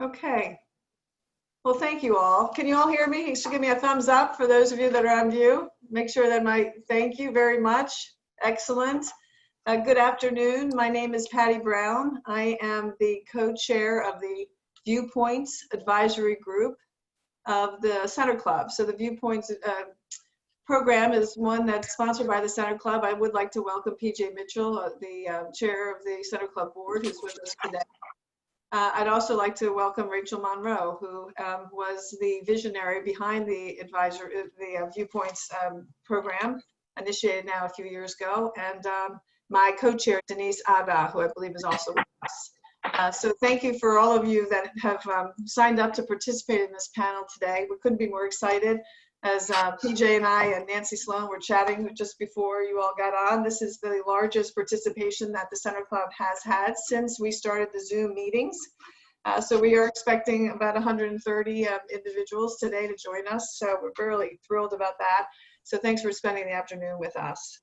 Okay. Well, thank you all. Can you all hear me? You should give me a thumbs up for those of you that are on view. Make sure that thank you very much. Excellent. Good afternoon. My name is Patty Brown. I am the co-chair of the Viewpoints Advisory Group of the Center Club. So the Viewpoints program is one that's sponsored by the Center Club. I would like to welcome PJ Mitchell, the chair of the Center Club board, who's with us today. I'd also like to welcome Rachel Monroe, who was the visionary behind the Viewpoints program, initiated now a few years ago, and my co-chair, Denise Aga, who I believe is also with us. So thank you for all of you that have signed up to participate in this panel today. We couldn't be more excited. As PJ and I and Nancy Sloan were chatting just before you all got on, this is the largest participation that the Center Club has had since we started the Zoom meetings. So we are expecting about 130 individuals today to join us. So we're really thrilled about that. So thanks for spending the afternoon with us.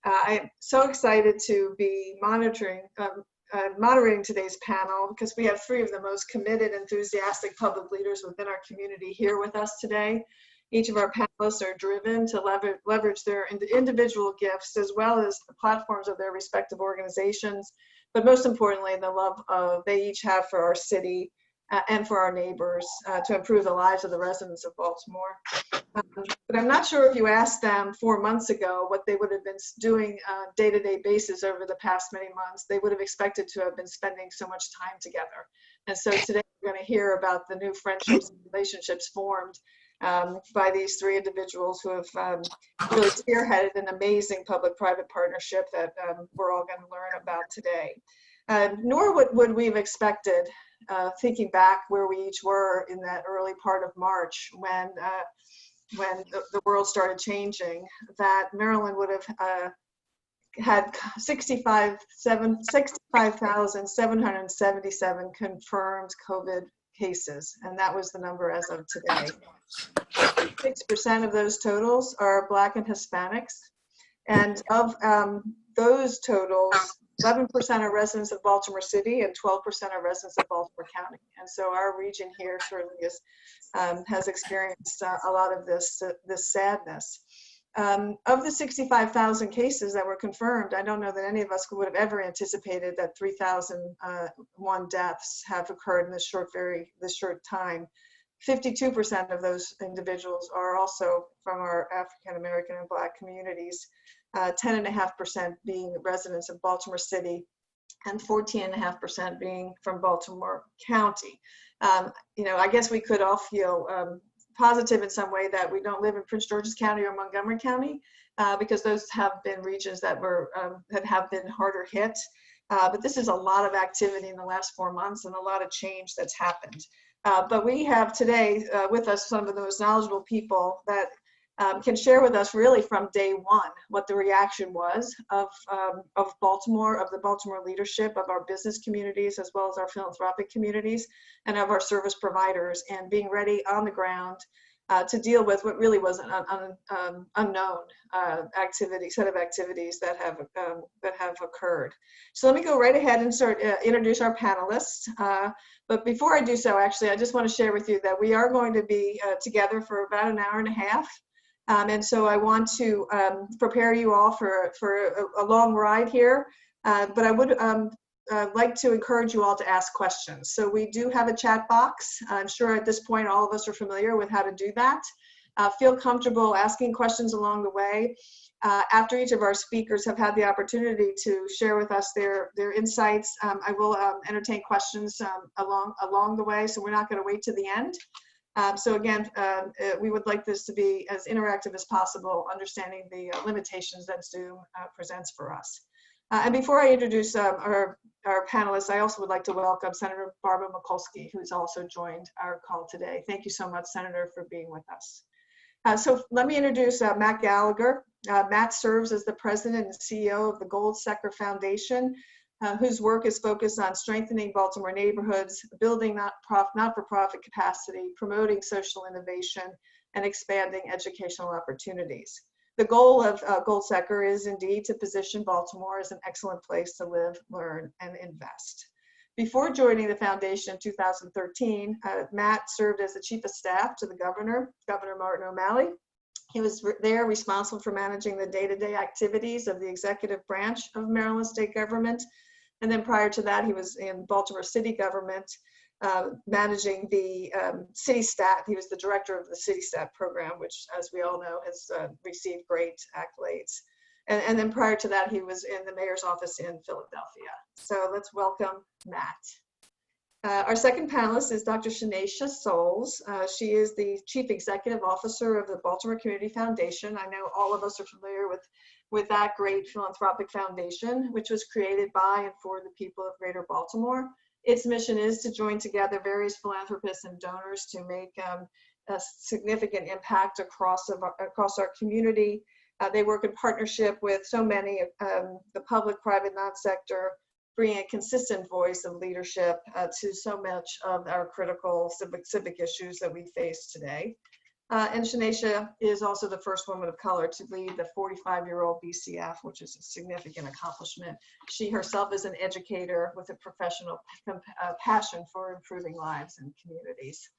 I'm so excited to be moderating today's panel because we have three of the most committed, enthusiastic public leaders within our community here with us today. Each of our panelists are driven to leverage their individual gifts as well as the platforms of their respective organizations, but most importantly, the love they each have for our city and for our neighbors to improve the lives of the residents of Baltimore. But I'm not sure if you asked them 4 months ago what they would have been doing on a day-to-day basis over the past many months, they would have expected to have been spending so much time together. And so today we're going to hear about the new friendships and relationships formed by these three individuals who have really spearheaded an amazing public-private partnership that we're all going to learn about today. Nor would we have expected, thinking back where we each were in that early part of March when the world started changing, that Maryland would have had 65,777 confirmed COVID cases, and that was the number as of today. 6% of those totals are Black and Hispanics, and of those totals, 11% are residents of Baltimore City and 12% are residents of Baltimore County. And so our region here certainly has experienced a lot of this sadness. Of the 65,000 cases that were confirmed, I don't know that any of us would have ever anticipated that 3,001 deaths have occurred in this short time. 52% of those individuals are also from our African American and Black communities, 10.5% being residents of Baltimore City, and 14.5% being from Baltimore County. I guess we could all feel positive in some way that we don't live in Prince George's County or Montgomery County, because those have been regions that have been harder hit. But this is a lot of activity in the last 4 months and a lot of change that's happened. But we have today with us some of the most knowledgeable people that can share with us really from day one what the reaction was of Baltimore, of the Baltimore leadership, of our business communities, as well as our philanthropic communities, and of our service providers, and being ready on the ground to deal with what really was an unknown set of activities that have occurred. So let me go right ahead and introduce our panelists. But before I do so, actually, I just want to share with you that we are going to be together for about an hour and a half. And so I want to prepare you all for a long ride here, but I would like to encourage you all to ask questions. So we do have a chat box. I'm sure at this point all of us are familiar with how to do that. Feel comfortable asking questions along the way. After each of our speakers have had the opportunity to share with us their insights, I will entertain questions along the way, so we're not going to wait to the end. So again, we would like this to be as interactive as possible, understanding the limitations that Zoom presents for us. And before I introduce our panelists, I also would like to welcome Senator Barbara Mikulski, who's also joined our call today. Thank you so much, Senator, for being with us. So let me introduce Matt Gallagher. Matt serves as the president and CEO of the Goldseker Foundation, whose work is focused on strengthening Baltimore neighborhoods, building not-for-profit capacity, promoting social innovation, and expanding educational opportunities. The goal of Goldseker is indeed to position Baltimore as an excellent place to live, learn, and invest. Before joining the foundation in 2013, Matt served as the chief of staff to the governor, Governor Martin O'Malley. He was there responsible for managing the day-to-day activities of the executive branch of Maryland state government. And then prior to that, he was in Baltimore city government, managing the city stat. He was the director of the city stat program, which, as we all know, has received great accolades. And then prior to that, he was in the mayor's office in Philadelphia. So let's welcome Matt. Our second panelist is Dr. Shanaysha Sauls. She is the Chief Executive Officer of the Baltimore Community Foundation. I know all of us are familiar with that great philanthropic foundation, which was created by and for the people of Greater Baltimore. Its mission is to join together various philanthropists and donors to make a significant impact across our community. They work in partnership with so many of the public, private, non-sector, bringing a consistent voice of leadership to so much of our critical civic issues that we face today. And Shanaysha is also the first woman of color to lead the 45-year-old BCF, which is a significant accomplishment. She herself is an educator with a professional passion for improving lives and communities.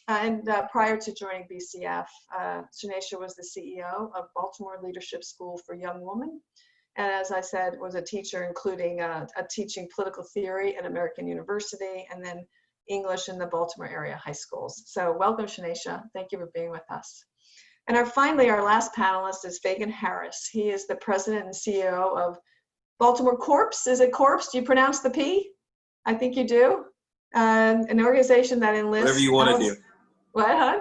And prior to joining BCF, Shanaysha was the CEO of Baltimore Leadership School for Young Women. And as I said, was a teacher, including teaching political theory at American University, and then English in the Baltimore area high schools. So welcome, Shanaysha. Thank you for being with us. And finally, our last panelist is Fagan Harris. He is the president and CEO of Baltimore Corps. Is it Corps? Do you pronounce the P? I think you do. An organization that enlists— whatever you want to do. What, huh?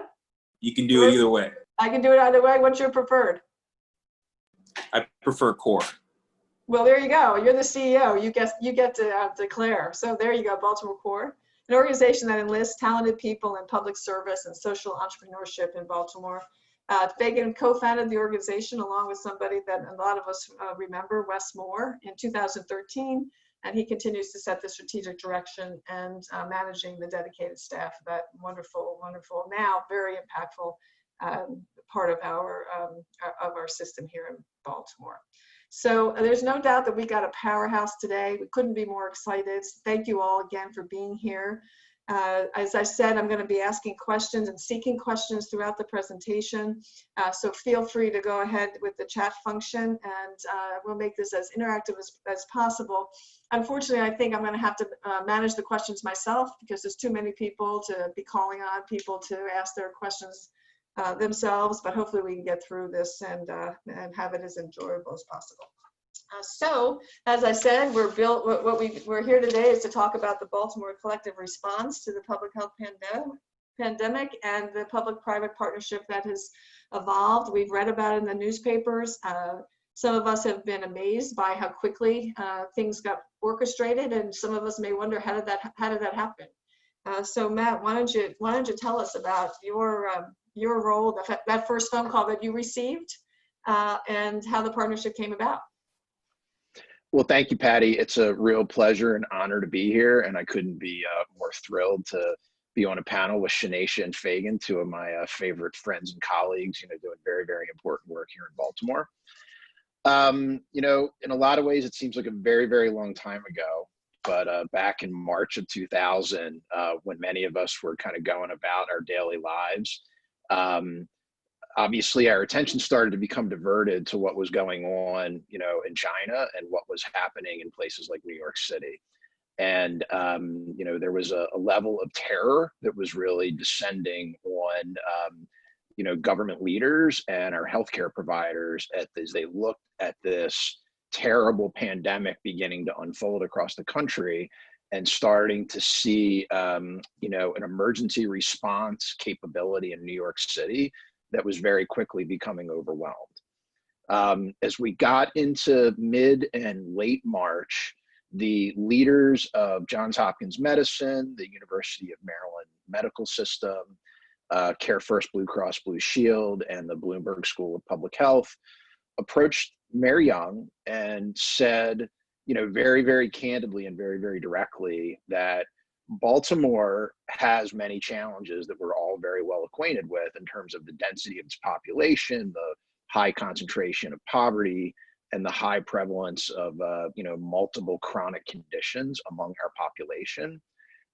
You can do it either way. I can do it either way. What's your preferred? I prefer core. Well, there you go. You're the CEO. You get to declare. So there you go, Baltimore Core, an organization that enlists talented people in public service and social entrepreneurship in Baltimore. Fagan co-founded the organization along with somebody that a lot of us remember, Wes Moore, in 2013, and he continues to set the strategic direction and managing the dedicated staff of that wonderful, now very impactful part of our system here in Baltimore. So there's no doubt that we got a powerhouse today. We couldn't be more excited. Thank you all again for being here. As I said, I'm going to be asking questions and seeking questions throughout the presentation. So feel free to go ahead with the chat function, and we'll make this as interactive as possible. Unfortunately, I think I'm going to have to manage the questions myself because there's too many people to be calling on people to ask their questions themselves, but hopefully we can get through this and have it as enjoyable as possible. So, as I said, we're here today is to talk about the Baltimore collective response to the public health pandemic and the public-private partnership that has evolved. We've read about it in the newspapers. Some of us have been amazed by how quickly things got orchestrated, and some of us may wonder how did that happen. So, Matt, why don't you tell us about your role, that first phone call that you received, and how the partnership came about? Well, thank you, Patty. It's a real pleasure and honor to be here, and I couldn't be more thrilled to be on a panel with Shanaysha and Fagan, two of my favorite friends and colleagues, doing very, very important work here in Baltimore. In a lot of ways, it seems like a very, very long time ago, but back in March of 2000, when many of us were kind of going about our daily lives, obviously our attention started to become diverted to what was going on, in China and what was happening in places like New York City. And, there was a level of terror that was really descending on, government leaders and our healthcare providers as they looked at this terrible pandemic beginning to unfold across the country and starting to see, an emergency response capability in New York City that was very quickly becoming overwhelmed. As we got into mid and late March, the leaders of Johns Hopkins Medicine, the University of Maryland Medical System, Care First Blue Cross Blue Shield, and the Bloomberg School of Public Health approached Mayor Young and said, very, very candidly and very, very directly that Baltimore has many challenges that we're all very well acquainted with in terms of the density of its population, the high concentration of poverty, and the high prevalence of multiple chronic conditions among our population,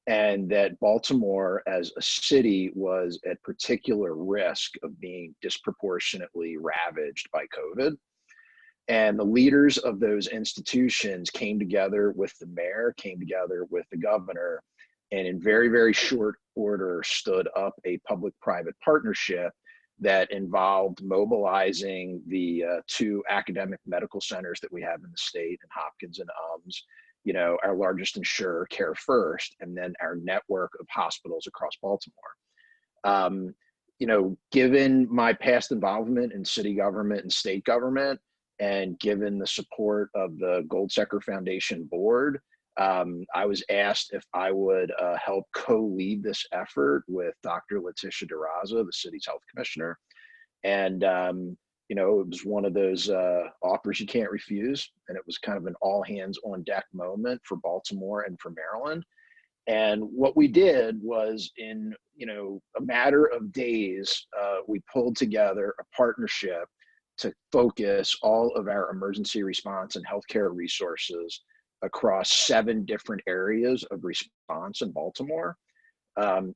and that Baltimore as a city was at particular risk of being disproportionately ravaged by COVID. And the leaders of those institutions came together with the mayor, came together with the governor, and in very, very short order stood up a public-private partnership that involved mobilizing the two academic medical centers that we have in the state, in Hopkins and UMS, our largest insurer, Care First, and then our network of hospitals across Baltimore. Given my past involvement in city government and state government, and given the support of the Goldseker Foundation board, I was asked if I would help co-lead this effort with Dr. Letitia DeRaza, the city's health commissioner. And, it was one of those offers you can't refuse. And it was kind of an all hands on deck moment for Baltimore and for Maryland. And what we did was in, a matter of days, we pulled together a partnership to focus all of our emergency response and healthcare resources across 7 different areas of response in Baltimore.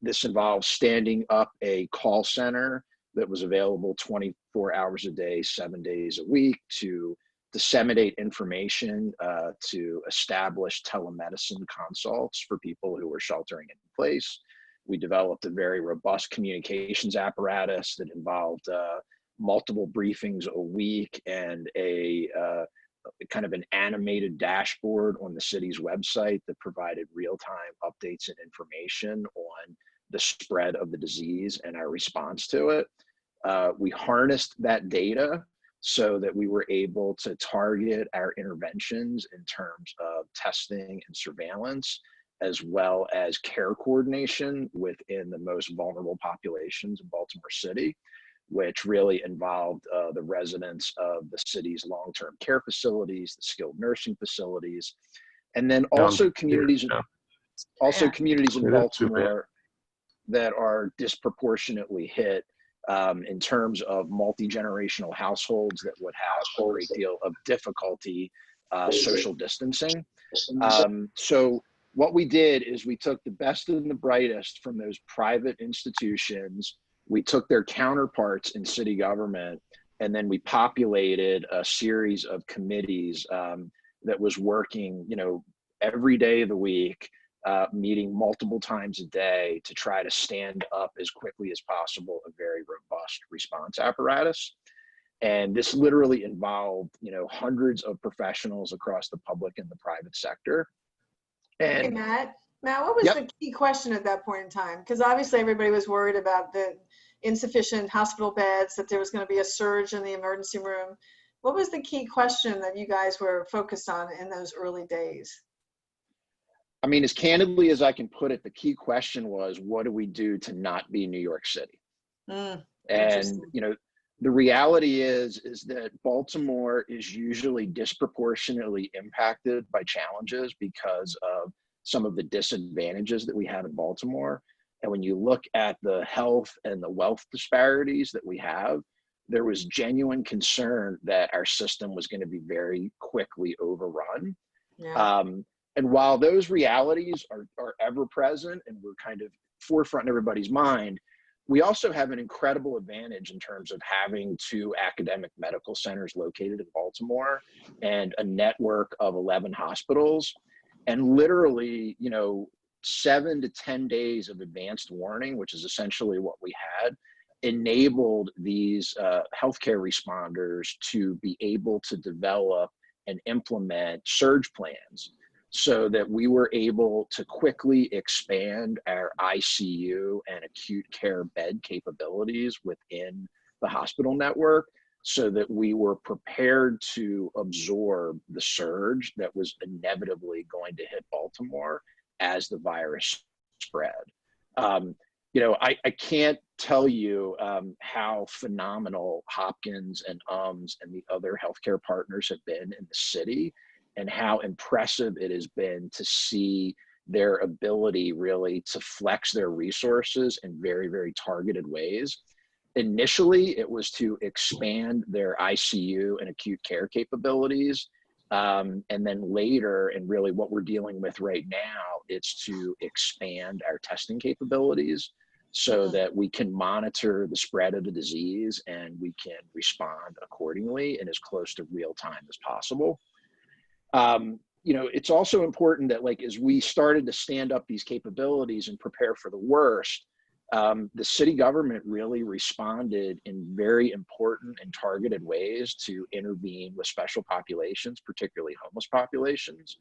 This involves standing up a call center that was available 24 hours a day, 7 days a week, to disseminate information, to establish telemedicine consults for people who were sheltering in place. We developed a very robust communications apparatus that involved multiple briefings a week and a kind of an animated dashboard on the city's website that provided real-time updates and information on the spread of the disease and our response to it. We harnessed that data so that we were able to target our interventions in terms of testing and surveillance, as well as care coordination within the most vulnerable populations in Baltimore City, which really involved the residents of the city's long-term care facilities, the skilled nursing facilities, and then also communities in Baltimore that are disproportionately hit in terms of multi-generational households that would have a great deal of difficulty social distancing. So what we did is we took the best and the brightest from those private institutions. We took their counterparts in city government, and then we populated a series of committees that was working, every day of the week, meeting multiple times a day to try to stand up as quickly as possible a very robust response apparatus. And this literally involved, hundreds of professionals across the public and the private sector. And hey, Matt, what was the key question at that point in time? Because obviously everybody was worried about the insufficient hospital beds, that there was going to be a surge in the emergency room. What was the key question that you guys were focused on in those early days? I mean, as candidly as I can put it, the key question was, what do we do to not be New York City? And, the reality is that Baltimore is usually disproportionately impacted by challenges because of some of the disadvantages that we have in Baltimore. And when you look at the health and the wealth disparities that we have, there was genuine concern that our system was going to be very quickly overrun. Yeah. And while those realities are ever present and we're kind of forefront in everybody's mind, we also have an incredible advantage in terms of having 2 academic medical centers located in Baltimore and a network of 11 hospitals. And literally, 7 to 10 days of advanced warning, which is essentially what we had, enabled these healthcare responders to be able to develop and implement surge plans so that we were able to quickly expand our ICU and acute care bed capabilities within the hospital network so that we were prepared to absorb the surge that was inevitably going to hit Baltimore as the virus spread. I can't tell you how phenomenal Hopkins and UMS and the other healthcare partners have been in the city, and how impressive it has been to see their ability really to flex their resources in very, very targeted ways. Initially, it was to expand their ICU and acute care capabilities. And then later, and really what we're dealing with right now, it's to expand our testing capabilities so that we can monitor the spread of the disease and we can respond accordingly and as close to real time as possible. You know, it's also important that, like, as we started to stand up these capabilities and prepare for the worst, the city government really responded in very important and targeted ways to intervene with special populations, particularly homeless populations.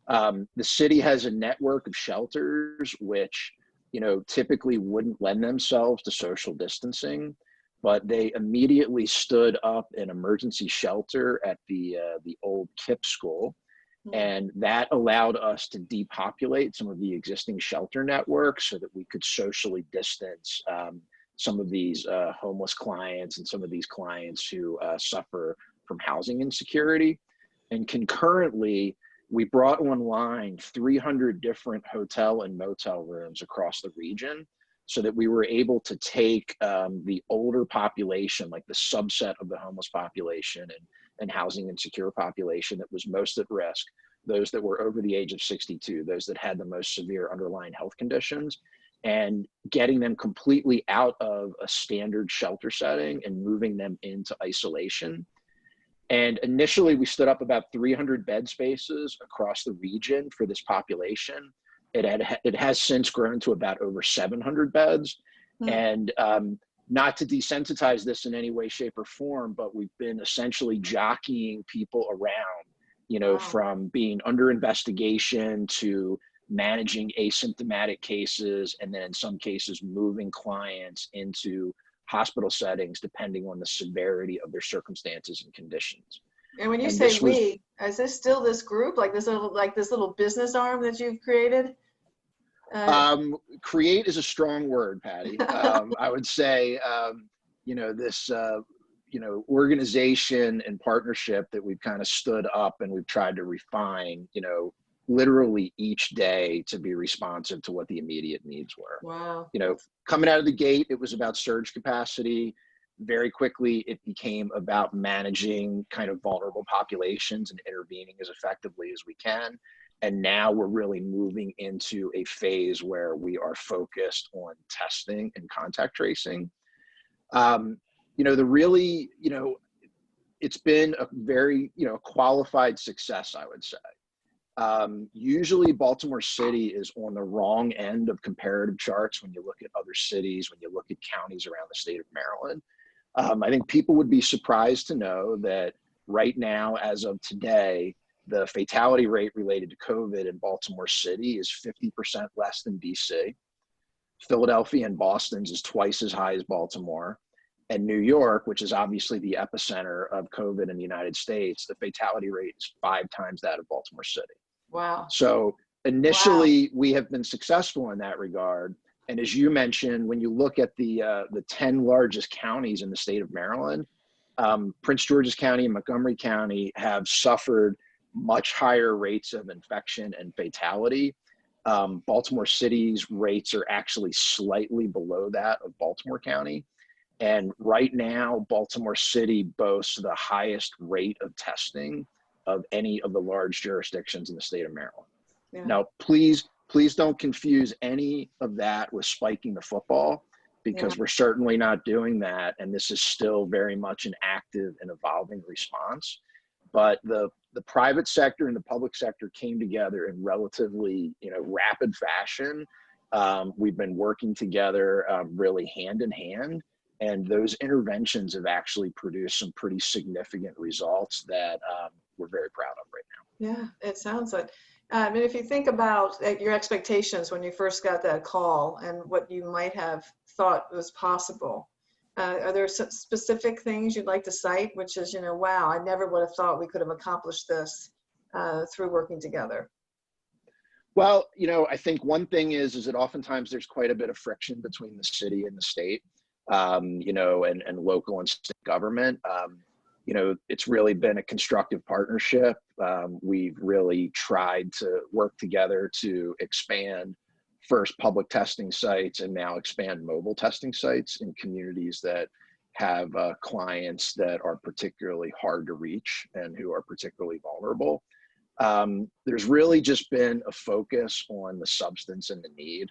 The city has a network of shelters which, you know, typically wouldn't lend themselves to social distancing, but they immediately stood up an emergency shelter at the old KIPP school. And that allowed us to depopulate some of the existing shelter networks so that we could socially distance some of these homeless clients and some of these clients who suffer from housing insecurity. And concurrently, we brought online 300 different hotel and motel rooms across the region so that we were able to take the older population, like the subset of the homeless population and housing insecure population that was most at risk, those that were over the age of 62, those that had the most severe underlying health conditions, and getting them completely out of a standard shelter setting and moving them into isolation. And initially we stood up about 300 bed spaces across the region for this population. It has since grown to about over 700 beds. And not to desensitize this in any way, shape, or form, but we've been essentially jockeying people around, you know, from being under investigation to managing asymptomatic cases, and then in some cases moving clients into hospital settings depending on the severity of their circumstances and conditions. And when you say we, is this still this group, like this little business arm that you've created? Create is a strong word, Patty. I would say, you know, this, you know, organization and partnership that we've kind of stood up and we've tried to refine, you know, literally each day to be responsive to what the immediate needs were. Wow. You know, coming out of the gate, it was about surge capacity. Very quickly, it became about managing kind of vulnerable populations and intervening as effectively as we can. And now we're really moving into a phase where we are focused on testing and contact tracing. You know, the really, you know, it's been a very, you know, qualified success, I would say. Usually Baltimore City is on the wrong end of comparative charts when you look at other cities, when you look at counties around the state of Maryland. I think people would be surprised to know that right now, as of today, the fatality rate related to COVID in Baltimore City is 50% less than DC. Philadelphia and Boston's is twice as high as Baltimore. And New York, which is obviously the epicenter of COVID in the United States, the fatality rate is 5 times that of Baltimore City. Wow. So initially, we have been successful in that regard. And as you mentioned, when you look at the 10 largest counties in the state of Maryland, Prince George's County and Montgomery County have suffered much higher rates of infection and fatality. Baltimore City's rates are actually slightly below that of Baltimore County. And right now, Baltimore City boasts the highest rate of testing of any of the large jurisdictions in the state of Maryland. Yeah. Now, please don't confuse any of that with spiking the football, because we're certainly not doing that. And this is still very much an active and evolving response. But the private sector and the public sector came together in relatively, you know, rapid fashion. We've been working together really hand in hand. And those interventions have actually produced some pretty significant results that we're very proud of right now. Yeah, it sounds like. I mean, if you think about your expectations when you first got that call and what you might have thought was possible, are there some specific things you'd like to cite, which is, you know, wow, I never would have thought we could have accomplished this through working together? Well, you know, I think one thing is that oftentimes there's quite a bit of friction between the city and the state, you know, and local and state government. You know, it's really been a constructive partnership. We've really tried to work together to expand first public testing sites and now expand mobile testing sites in communities that have clients that are particularly hard to reach and who are particularly vulnerable. There's really just been a focus on the substance and the need.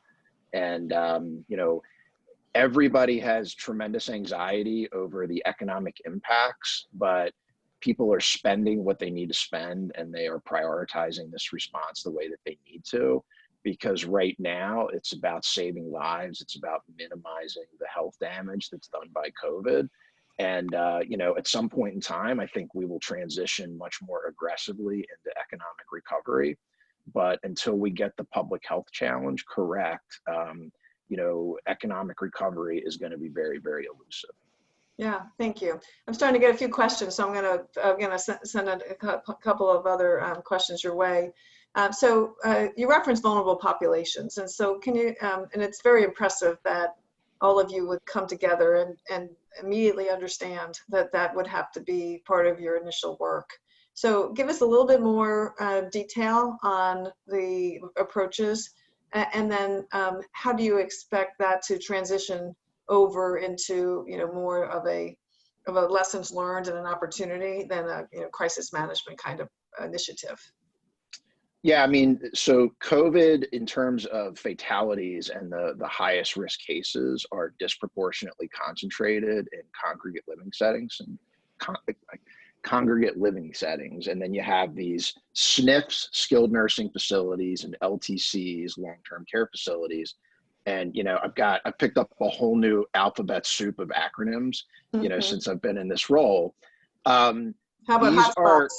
And, you know, everybody has tremendous anxiety over the economic impacts, but people are spending what they need to spend, and they are prioritizing this response the way that they need to, because right now it's about saving lives. It's about minimizing the health damage that's done by COVID. And, you know, at some point in time, I think we will transition much more aggressively into economic recovery. But until we get the public health challenge correct, you know, economic recovery is going to be very, very elusive. Yeah, thank you. I'm starting to get a few questions, so I'm gonna send a couple of other questions your way. So you referenced vulnerable populations, and so can you? And it's very impressive that all of you would come together and immediately understand that that would have to be part of your initial work. So give us a little bit more detail on the approaches, and then how do you expect that to transition over into, you know, more of a lessons learned and an opportunity than a, you know, crisis management kind of initiative? Yeah, I mean, so COVID in terms of fatalities and the highest risk cases are disproportionately concentrated in congregate living settings and congregate living settings. And then you have these SNFs, skilled nursing facilities, and LTCs, long-term care facilities. And, you know, I've picked up a whole new alphabet soup of acronyms, you know, since I've been in this role. How about hotspots?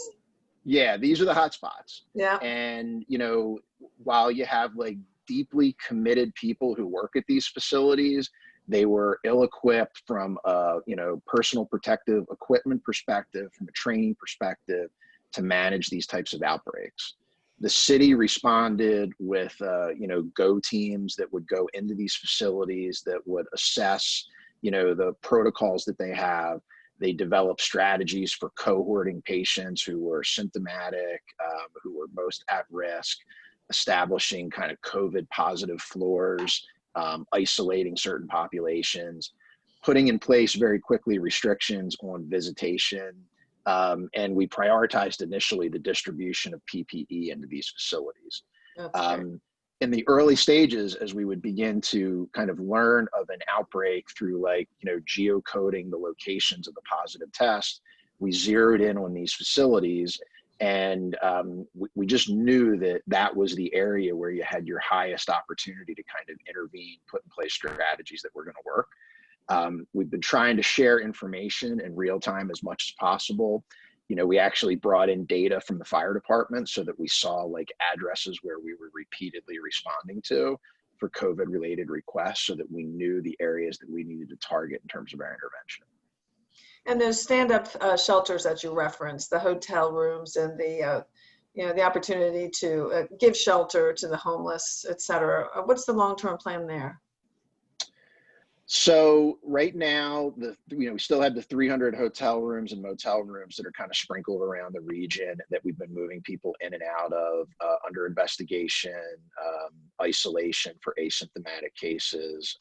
Yeah, these are the hotspots. Yeah. And, you know, while you have like deeply committed people who work at these facilities, they were ill-equipped from a, you know, personal protective equipment perspective, from a training perspective, to manage these types of outbreaks. The city responded with, you know, go teams that would go into these facilities that would assess, you know, the protocols that they have. They developed strategies for cohorting patients who were symptomatic, who were most at risk, establishing kind of COVID positive floors, isolating certain populations, putting in place very quickly restrictions on visitation. And we prioritized initially the distribution of PPE into these facilities. In the early stages, as we would begin to kind of learn of an outbreak through, like, you know, geocoding the locations of the positive test, we zeroed in on these facilities. And we just knew that that was the area where you had your highest opportunity to kind of intervene, put in place strategies that were going to work. We've been trying to share information in real time as much as possible. You know, we actually brought in data from the fire department so that we saw like addresses where we were repeatedly responding to for COVID related requests, so that we knew the areas that we needed to target in terms of our intervention. And those stand-up shelters that you referenced, the hotel rooms and the, you know, the opportunity to give shelter to the homeless, et cetera. What's the long-term plan there? So right now, you know, we still have the 300 hotel rooms and motel rooms that are kind of sprinkled around the region that we've been moving people in and out of under investigation, isolation for asymptomatic cases.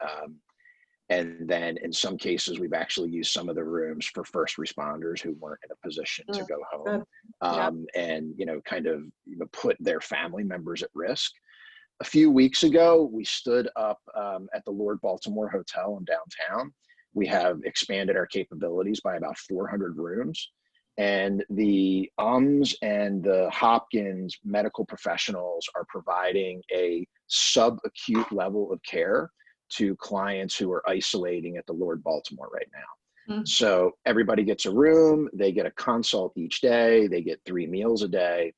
And then in some cases, we've actually used some of the rooms for first responders who weren't in a position to go home, and, you know, kind of, you know, put their family members at risk. A few weeks ago, we stood up at the Lord Baltimore Hotel in downtown. We have expanded our capabilities by about 400 rooms. And the and the Hopkins medical professionals are providing a subacute level of care to clients who are isolating at the Lord Baltimore right now. So everybody gets a room, they get a consult each day, they get 3 meals a day.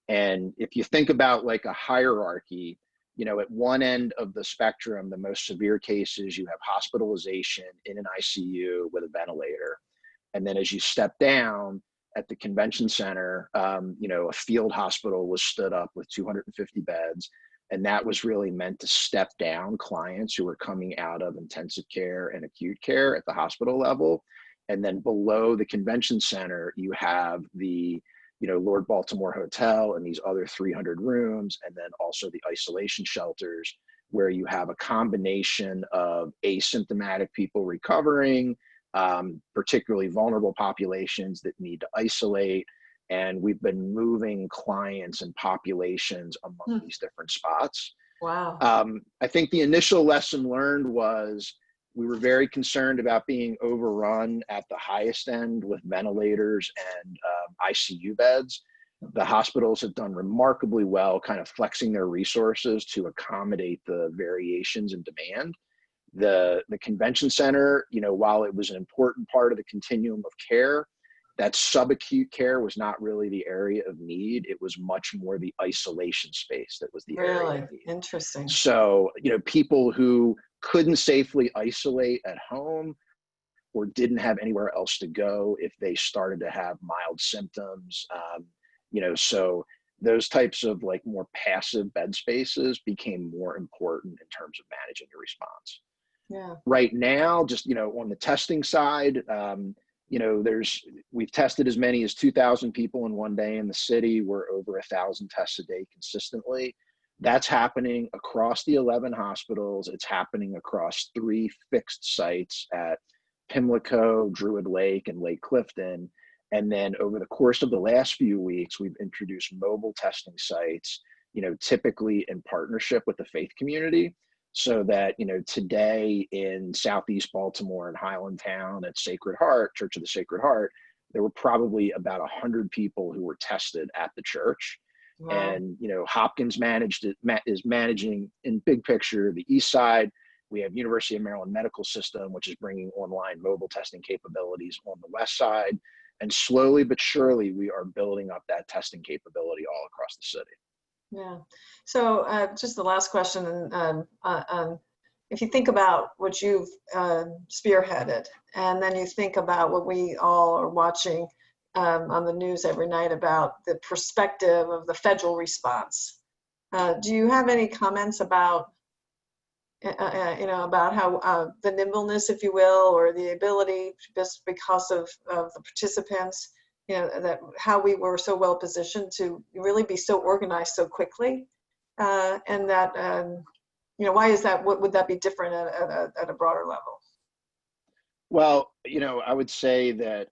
And if you think about like a hierarchy, you know, at one end of the spectrum, the most severe cases, you have hospitalization in an ICU with a ventilator. And then as you step down at the convention center, you know, a field hospital was stood up with 250 beds. And that was really meant to step down clients who were coming out of intensive care and acute care at the hospital level. And then below the convention center, you have the, you know, Lord Baltimore Hotel and these other 300 rooms, and then also the isolation shelters where you have a combination of asymptomatic people recovering, particularly vulnerable populations that need to isolate. And we've been moving clients and populations among these different spots. Wow. I think the initial lesson learned was we were very concerned about being overrun at the highest end with ventilators and ICU beds. The hospitals have done remarkably well kind of flexing their resources to accommodate the variations in demand. The convention center, you know, while it was an important part of the continuum of care, that subacute care was not really the area of need. It was much more the isolation space that was the area of need. Interesting. So, you know, people who couldn't safely isolate at home or didn't have anywhere else to go if they started to have mild symptoms, you know, so those types of like more passive bed spaces became more important in terms of managing your response. Yeah. Right now, just, you know, on the testing side, you know, we've tested as many as 2,000 people in one day in the city. We're over 1,000 tests a day consistently. That's happening across the 11 hospitals. It's happening across 3 fixed sites at Pimlico, Druid Lake, and Lake Clifton. And then over the course of the last few weeks, we've introduced mobile testing sites, you know, typically in partnership with the faith community. So that, you know, today in Southeast Baltimore and Highlandtown at Sacred Heart, Church of the Sacred Heart, there were probably about 100 people who were tested at the church. Wow. And, you know, Hopkins is managing in big picture the East Side. We have University of Maryland Medical System, which is bringing online mobile testing capabilities on the West Side. And slowly but surely, we are building up that testing capability all across the city. Yeah. So just the last question, if you think about what you've spearheaded, and then you think about what we all are watching on the news every night about the perspective of the federal response, do you have any comments about, you know, about how the nimbleness, if you will, or the ability, just because of the participants, you know, that how we were so well positioned to really be so organized so quickly, and that, you know, why is that? What would that be different at a broader level? Well, you know, I would say that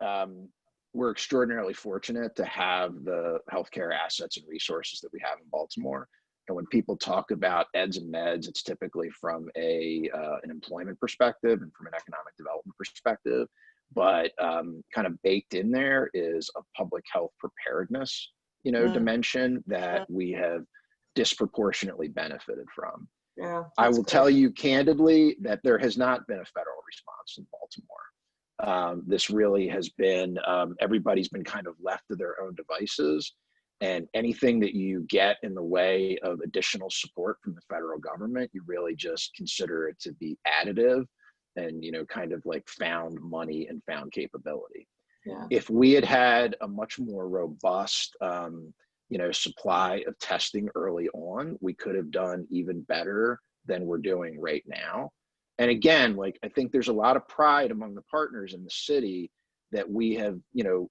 we're extraordinarily fortunate to have the healthcare assets and resources that we have in Baltimore. And when people talk about eds and meds, it's typically from an employment perspective and from an economic development perspective. But kind of baked in there is a public health preparedness, you know, dimension that we have disproportionately benefited from. Yeah, I will tell you candidly that there has not been a federal response in Baltimore. This really has been, everybody's been kind of left to their own devices, and anything that you get in the way of additional support from the federal government, you really just consider it to be additive and, you know, kind of like found money and found capability. Yeah. If we had had a much more robust, you know, supply of testing early on, we could have done even better than we're doing right now. And again, like, I think there's a lot of pride among the partners in the city that we have, you know,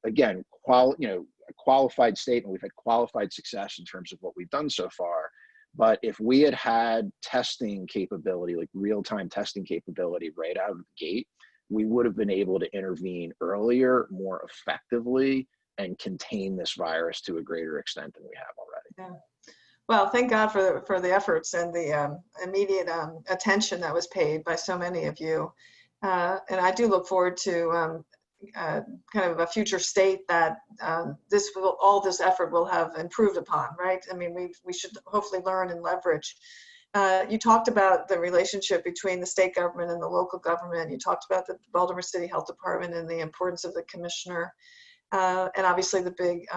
again, a qualified statement. We've had qualified success in terms of what we've done so far. But if we had had testing capability, like real-time testing capability right out of the gate, we would have been able to intervene earlier, more effectively, and contain this virus to a greater extent than we have already. Yeah. Well, thank God for the efforts and the immediate attention that was paid by so many of you. And I do look forward to kind of a future state that all this effort will have improved upon, right? I mean, we should hopefully learn and leverage. You talked about the relationship between the state government and the local government. You talked about the Baltimore City Health Department and the importance of the commissioner, and obviously the big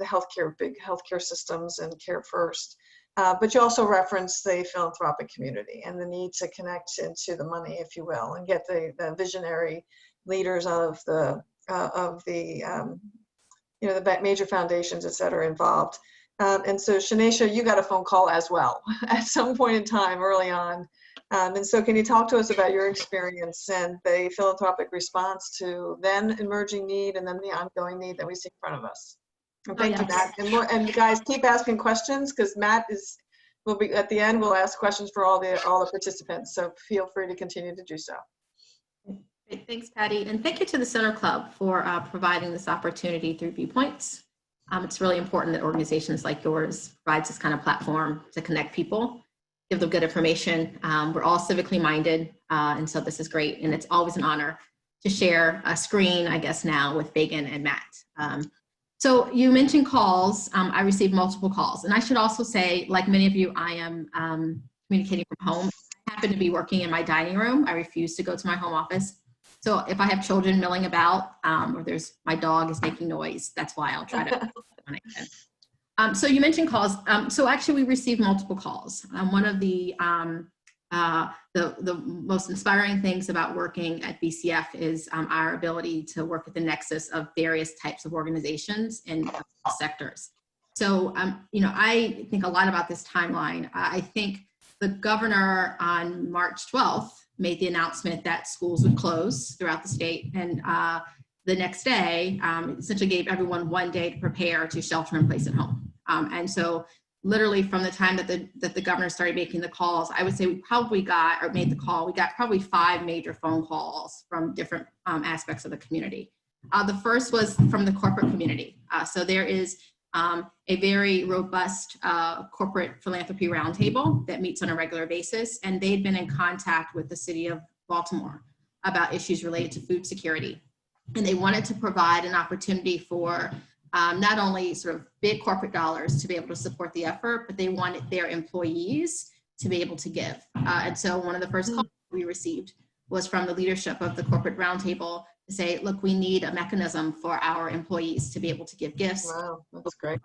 healthcare systems and care first. But you also referenced the philanthropic community and the need to connect into the money, if you will, and get the visionary leaders of the you know, the major foundations, et cetera, involved. And so Shanaysha, you got a phone call as well at some point in time early on. And so can you talk to us about your experience and the philanthropic response to then emerging need and then the ongoing need that we see in front of us? And thank you, Matt. And guys, keep asking questions because Matt is We'll be at the end. We'll ask questions for all the participants. So feel free to continue to do so. Great. Thanks, Patty. And thank you to the Center Club for providing this opportunity through Viewpoints. It's really important that organizations like yours provides this kind of platform to connect people, give them good information. We're all civically minded, and so this is great. And it's always an honor to share a screen, I guess now, with Fagan and Matt. So you mentioned calls. I received multiple calls. And I should also say, like many of you, I am communicating from home. I happen to be working in my dining room. I refuse to go to my home office. So if I have children milling about or my dog is making noise, that's why I'll try to when I can. So you mentioned calls. So actually we received multiple calls. One of the most inspiring things about working at BCF is our ability to work at the nexus of various types of organizations in sectors. So, I think a lot about this timeline. I think the governor on March 12th made the announcement that schools would close throughout the state. And the next day, essentially gave everyone 1 day to prepare to shelter in place at home. And so literally from the time that the governor started making the calls, I would say we probably got 5 major phone calls from different aspects of the community. The first was from the corporate community. So there is a very robust corporate philanthropy roundtable that meets on a regular basis, and they'd been in contact with the city of Baltimore about issues related to food security. And they wanted to provide an opportunity for not only sort of big corporate dollars to be able to support the effort, but they wanted their employees to be able to give. And so one of the first calls we received was from the leadership of the corporate roundtable to say, look, we need a mechanism for our employees to be able to give gifts. Wow, that's great.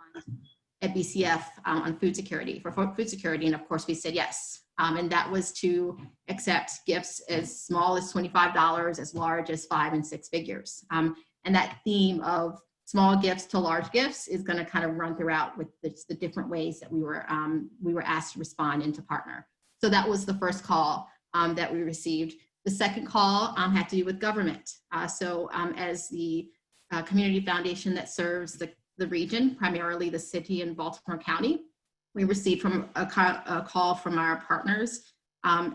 At BCF on food security. And of course we said yes. And that was to accept gifts as small as $25, as large as 5 and 6 figures. And that theme of small gifts to large gifts is going to kind of run throughout with the different ways that we were asked to respond and to partner. So that was the first call that we received. The second call had to do with government. As the community foundation that serves the region, primarily the city and Baltimore County, we received a call from our partners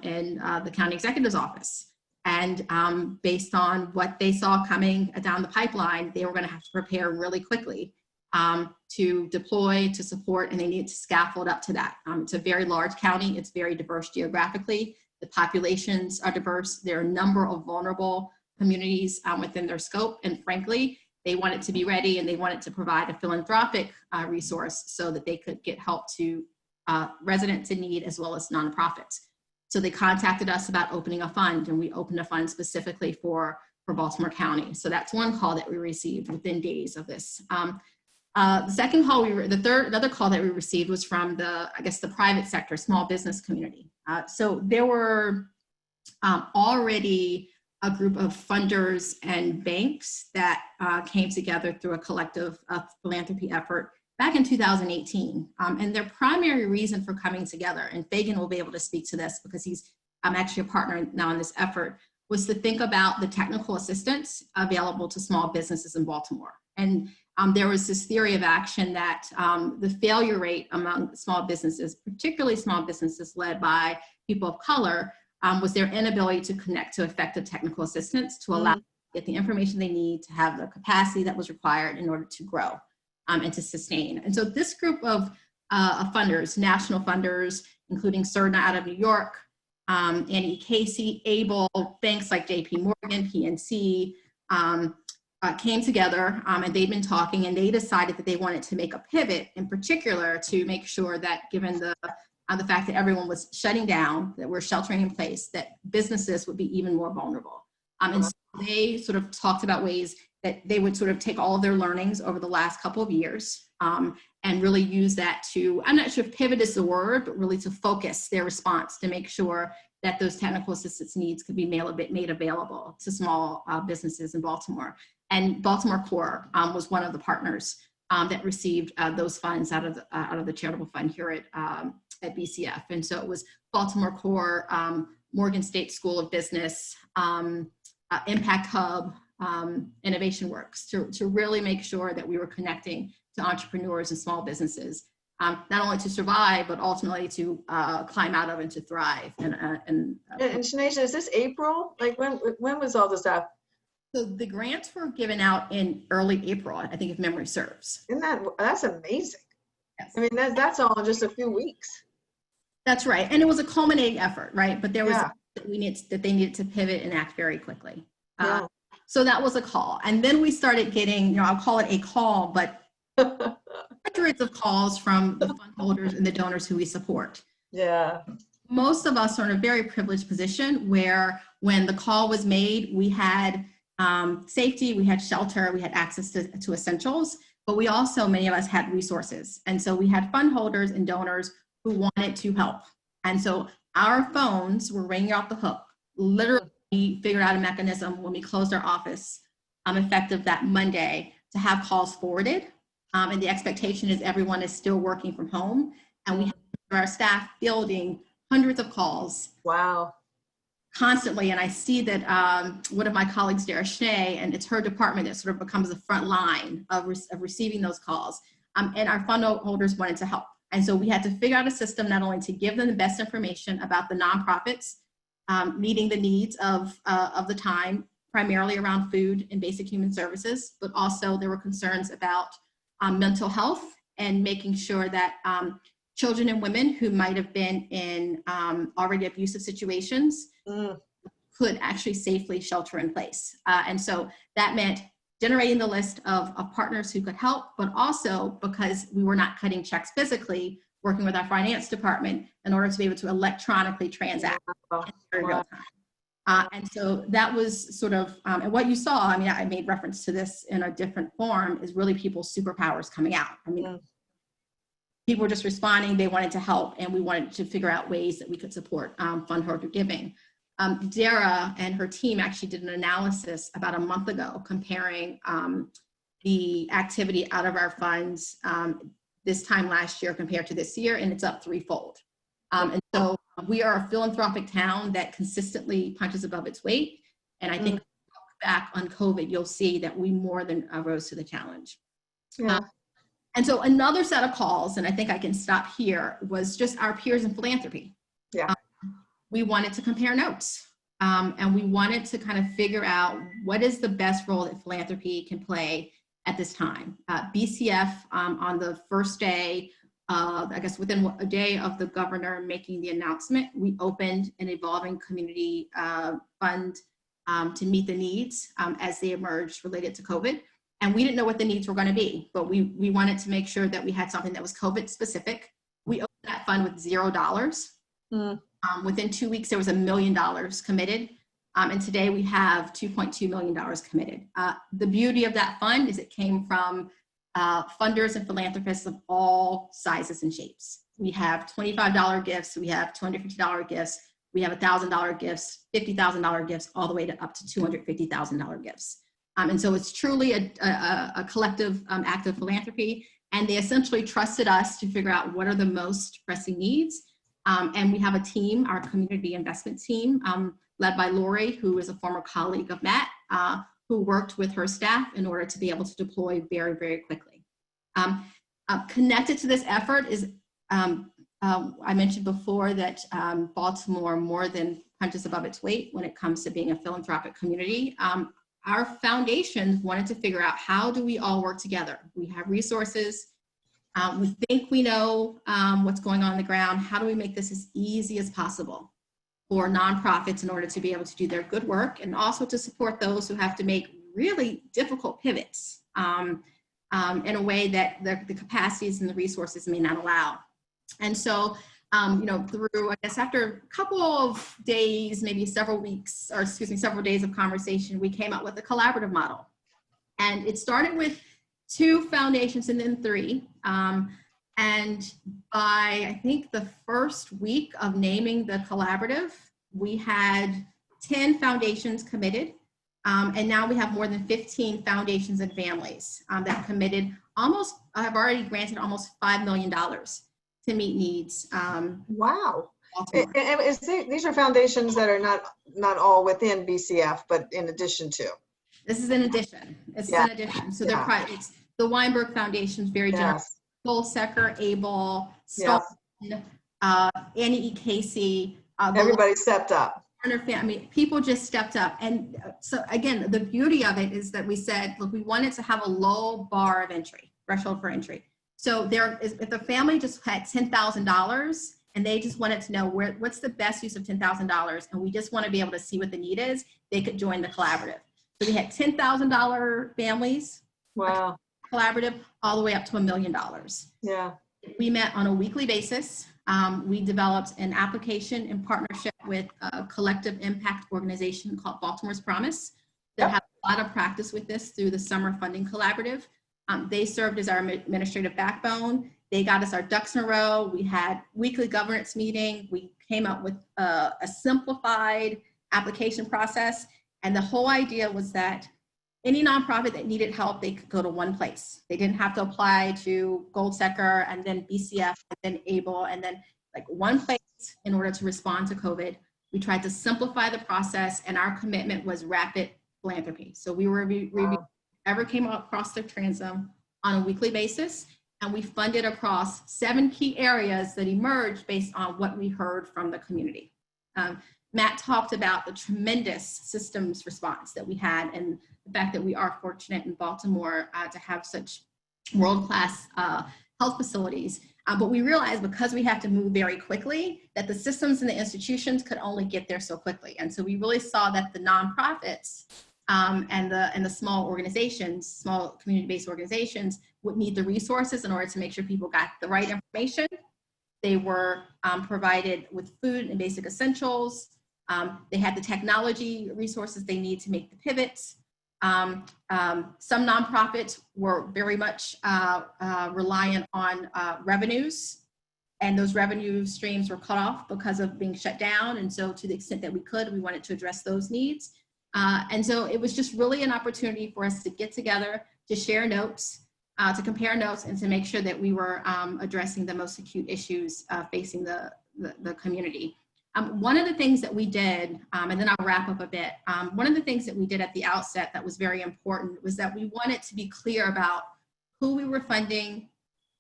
in the county executive's office. And based on what they saw coming down the pipeline, they were going to have to prepare really quickly to deploy, to support, and they needed to scaffold up to that. It's a very large county. It's very diverse geographically. The populations are diverse. There are a number of vulnerable communities within their scope. And frankly, they wanted to be ready and they wanted to provide a philanthropic resource so that they could get help to residents in need as well as nonprofits. So they contacted us about opening a fund, and we opened a fund specifically for Baltimore County. So that's one call that we received within days of this. The second call, another call that we received was from the private sector, small business community. So there were already a group of funders and banks that came together through a collective philanthropy effort back in 2018. And their primary reason for coming together, and Fagan will be able to speak to this because he's actually a partner now in this effort, was to think about the technical assistance available to small businesses in Baltimore. And there was this theory of action that the failure rate among small businesses, particularly small businesses led by people of color, was their inability to connect to effective technical assistance to allow them to get the information they need to have the capacity that was required in order to grow and to sustain. And so this group of funders, national funders, including Cerna out of New York, Annie Casey, Able, banks like JP Morgan, PNC, came together and they'd been talking, and they decided that they wanted to make a pivot in particular to make sure that given the fact that everyone was shutting down, that we're sheltering in place, that businesses would be even more vulnerable. And so they sort of talked about ways that they would sort of take all of their learnings over the last couple of years and really use that to, I'm not sure if pivot is the word, but really to focus their response to make sure that those technical assistance needs could be made available to small businesses in Baltimore. And Baltimore Core was one of the partners that received those funds out of the charitable fund here at BCF. And so it was Baltimore Core, Morgan State School of Business, Impact Hub, Innovation Works to really make sure that we were connecting to entrepreneurs and small businesses not only to survive, but ultimately to climb out of and to thrive. And Shanaysha, is this April? Like when was all this stuff? So the grants were given out in early April, I think, if memory serves. That's amazing. Yes. I mean, that's all in just a few weeks. That's right. And it was a culminating effort, right? But there was Yeah. that they needed to pivot and act very quickly. Yeah. So that was a call. And then we started getting, I'll call it a call, but hundreds of calls from the fund holders and the donors who we support. Yeah. Most of us are in a very privileged position where when the call was made, we had safety, we had shelter, we had access to essentials, but we also, many of us had resources. And so we had fund holders and donors who wanted to help. And so our phones were ringing off the hook. Literally figured out a mechanism when we closed our office effective that Monday to have calls forwarded. And the expectation is everyone is still working from home. And we have our staff fielding hundreds of calls. Wow. Constantly. And I see that one of my colleagues, Shanaysha, and it's her department that sort of becomes the front line of receiving those calls. And our fund holders wanted to help. And so we had to figure out a system not only to give them the best information about the nonprofits meeting the needs of the time, primarily around food and basic human services, but also there were concerns about mental health and making sure that children and women who might have been in already abusive situations could actually safely shelter in place. And so that meant generating the list of partners who could help, but also because we were not cutting checks physically, working with our finance department in order to be able to electronically transact in very real time. And so that was sort of, and what you saw, I mean, I made reference to this in a different form, is really people's superpowers coming out. I mean, people were just responding, they wanted to help, and we wanted to figure out ways that we could support fund holder giving. Dara and her team actually did an analysis about a month ago comparing the activity out of our funds this time last year compared to this year, and it's up threefold. And so we are a philanthropic town that consistently punches above its weight. And I think back on COVID, you'll see that we more than rose to the challenge. Yeah. And so another set of calls, and I think I can stop here, was just our peers in philanthropy. Yeah. We wanted to compare notes. And we wanted to kind of figure out what is the best role that philanthropy can play at this time. BCF on the first day, I guess within a day of the governor making the announcement, we opened an evolving community fund to meet the needs as they emerged related to COVID. And we didn't know what the needs were going to be, but we wanted to make sure that we had something that was COVID specific. We opened that fund with $0. Within 2 weeks, there was $1 million committed. And today we have $2.2 million committed. The beauty of that fund is it came from funders and philanthropists of all sizes and shapes. We have $25 gifts, we have $250 gifts, we have $1,000 gifts, $50,000 gifts, all the way to up to $250,000 gifts. And so it's truly a collective act of philanthropy. And they essentially trusted us to figure out what are the most pressing needs. And we have a team, our community investment team, led by Lori, who is a former colleague of Matt, who worked with her staff in order to be able to deploy very, very quickly. Connected to this effort is, I mentioned before that Baltimore more than punches above its weight when it comes to being a philanthropic community. Our foundations wanted to figure out how do we all work together. We have resources. We think we know what's going on the ground. How do we make this as easy as possible for nonprofits in order to be able to do their good work, and also to support those who have to make really difficult pivots in a way that the capacities and the resources may not allow. And so, through, I guess, after a couple of days, maybe several weeks, or excuse me, several days of conversation, we came up with a collaborative model. And it started with 2 foundations and then 3. And by, I think, the first week of naming the collaborative, we had 10 foundations committed. And now we have more than 15 foundations and families that committed have already granted almost $5 million to meet needs. Wow. And these are foundations that are not all within BCF, but in addition to. This is in addition. It's in addition. So it's the Weinberg Foundation is very generous. Goldseker, Abel, Yeah. Sauls, Annie E. Casey. Everybody stepped up. I mean, people just stepped up. And so again, the beauty of it is that we said, look, we wanted to have a low bar of entry, threshold for entry. So if the family just had $10,000 and they just wanted to know what's the best use of $10,000, and we just want to be able to see what the need is, they could join the collaborative. So we had $10,000 families, Wow. collaborative, all the way up to $1 million. Yeah. We met on a weekly basis. We developed an application in partnership with a collective impact organization called Baltimore's Promise that had a lot of practice with this through the Summer Funding Collaborative. They served as our administrative backbone. They got us our ducks in a row. We had weekly governance meeting. We came up with a simplified application process. And the whole idea was that any nonprofit that needed help, they could go to one place. They didn't have to apply to Goldseker and then BCF and then ABLE and then like one place in order to respond to COVID. We tried to simplify the process, and our commitment was rapid philanthropy. So we were reviewing whatever came across the transom on a weekly basis, and we funded across 7 key areas that emerged based on what we heard from the community. Matt talked about the tremendous systems response that we had and the fact that we are fortunate in Baltimore to have such world-class health facilities. But we realized because we have to move very quickly that the systems and the institutions could only get there so quickly. And so we really saw that the nonprofits and the small organizations, small community-based organizations would need the resources in order to make sure people got the right information. They were provided with food and basic essentials. They had the technology resources they need to make the pivots. Some nonprofits were very much reliant on revenues, and those revenue streams were cut off because of being shut down. And so to the extent that we could, we wanted to address those needs. And so it was just really an opportunity for us to get together, to share notes, to compare notes, and to make sure that we were addressing the most acute issues facing the community. One of the things that we did, and then I'll wrap up a bit, one of the things that we did at the outset that was very important was that we wanted to be clear about who we were funding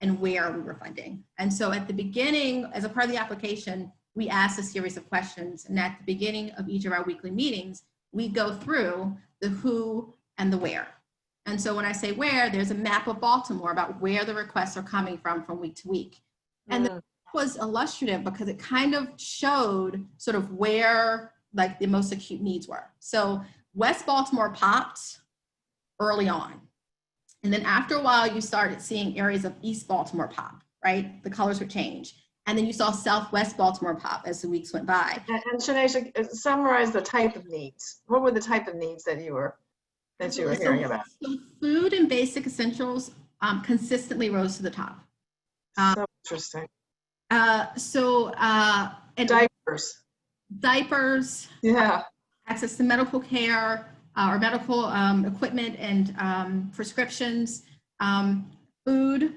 and where we were funding. And so at the beginning, as a part of the application, we asked a series of questions. And at the beginning of each of our weekly meetings, we go through the who and the where. And so when I say where, there's a map of Baltimore about where the requests are coming from week to week. And that was illustrative because it kind of showed sort of where like the most acute needs were. So West Baltimore popped early on. And then after a while, you started seeing areas of East Baltimore pop, right? The colors would change. And then you saw Southwest Baltimore pop as the weeks went by. And Shanaysha, summarize the type of needs. What were the type of needs that you were hearing about? So food and basic essentials consistently rose to the top. So interesting. And diapers, yeah, access to medical care or medical equipment and prescriptions, food.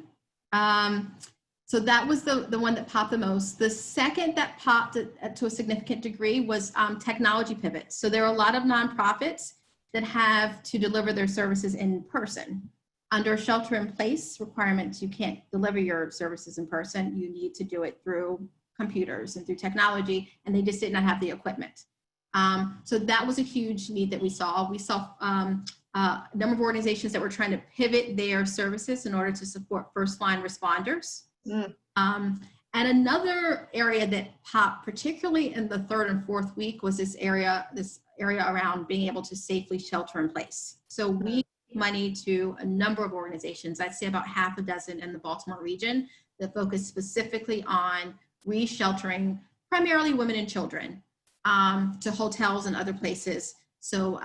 So that was the one that popped the most. The second that popped to a significant degree was technology pivots. So there are a lot of nonprofits that have to deliver their services in person. Under shelter in place requirements, you can't deliver your services in person. You need to do it through computers and through technology, and they just did not have the equipment. So that was a huge need that we saw. We saw a number of organizations that were trying to pivot their services in order to support first line responders. And another area that popped, particularly in the 3rd and 4th week, was this area around being able to safely shelter in place. So we money to a number of organizations, I'd say about half a dozen in the Baltimore region, that focus specifically on re-sheltering primarily women and children to hotels and other places. So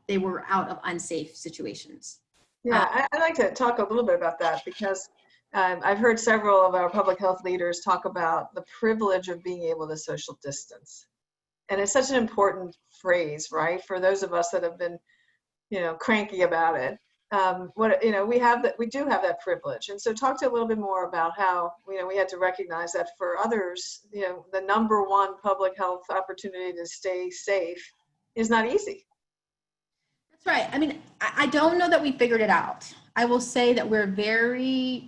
they were out of unsafe situations. Yeah, I'd like to talk a little bit about that because I've heard several of our public health leaders talk about the privilege of being able to social distance. And it's such an important phrase, right? For those of us that have been cranky about it. We do have that privilege. And so talk to a little bit more about how, we had to recognize that for others, the number one public health opportunity to stay safe is not easy. That's right. I mean, I don't know that we figured it out. I will say that we're very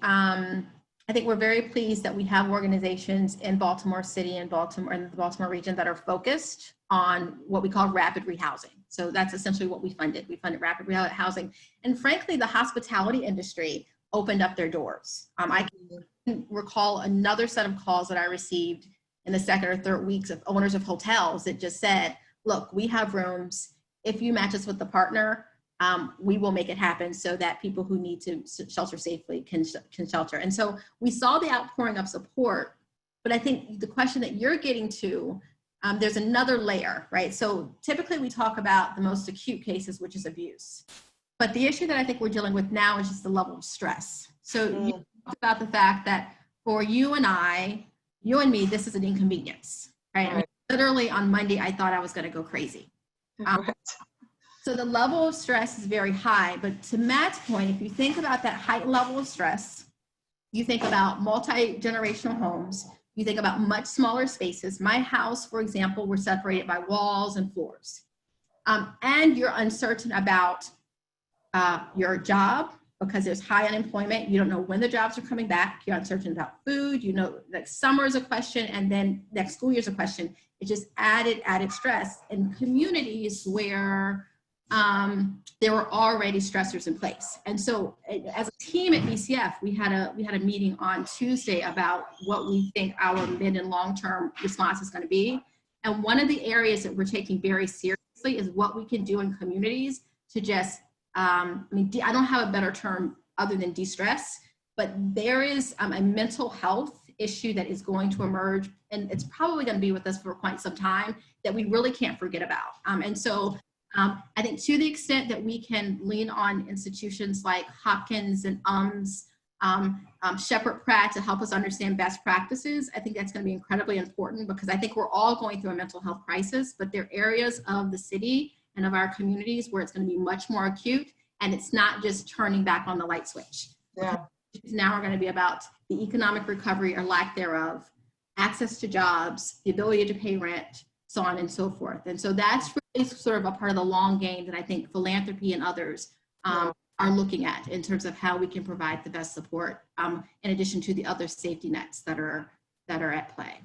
I think we're very pleased that we have organizations in Baltimore City and Baltimore and the Baltimore region that are focused on what we call rapid rehousing. So that's essentially what we funded. We funded rapid rehousing. And frankly, the hospitality industry opened up their doors. I can recall another set of calls that I received in the second or third weeks of owners of hotels that just said, look, we have rooms. If you match us with the partner, we will make it happen so that people who need to shelter safely can shelter. And so we saw the outpouring of support, but I think the question that you're getting to, there's another layer, right? So typically we talk about the most acute cases, which is abuse. But the issue that I think we're dealing with now is just the level of stress. So you talked about the fact that for you and me, this is an inconvenience, right? I mean, literally on Monday, I thought I was gonna go crazy. So the level of stress is very high, but to Matt's point, if you think about that heightened level of stress, you think about multi-generational homes, you think about much smaller spaces. My house, for example, we're separated by walls and floors. And you're uncertain about your job because there's high unemployment. You don't know when the jobs are coming back. You're uncertain about food. You know, like summer is a question and then next school year is a question. It's just added stress in communities where there were already stressors in place. And so as a team at BCF, we had a meeting on Tuesday about what we think our mid and long-term response is going to be. And one of the areas that we're taking very seriously is what we can do in communities to just, I don't have a better term other than de-stress, but there is a mental health issue that is going to emerge, and it's probably going to be with us for quite some time that we really can't forget about. And so I think to the extent that we can lean on institutions like Hopkins and Shepherd Pratt to help us understand best practices, I think that's going to be incredibly important because I think we're all going through a mental health crisis, but there are areas of the city and of our communities where it's going to be much more acute, and it's not just turning back on the light switch. Yeah. Now we're going to be about the economic recovery or lack thereof, access to jobs, the ability to pay rent, so on and so forth. And so that's really sort of a part of the long game that I think philanthropy and others are looking at in terms of how we can provide the best support in addition to the other safety nets that are at play.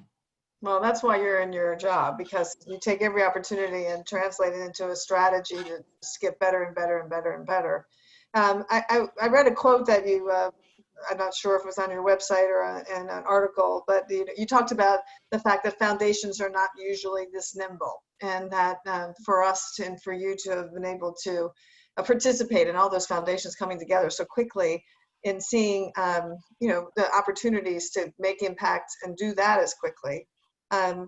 Well, that's why you're in your job, because you take every opportunity and translate it into a strategy to just get better and better and better and better. I read a quote that you, I'm not sure if it was on your website or in an article, but you talked about the fact that foundations are not usually this nimble, and that for us and for you to have been able to participate in all those foundations coming together so quickly in seeing, the opportunities to make impact and do that as quickly.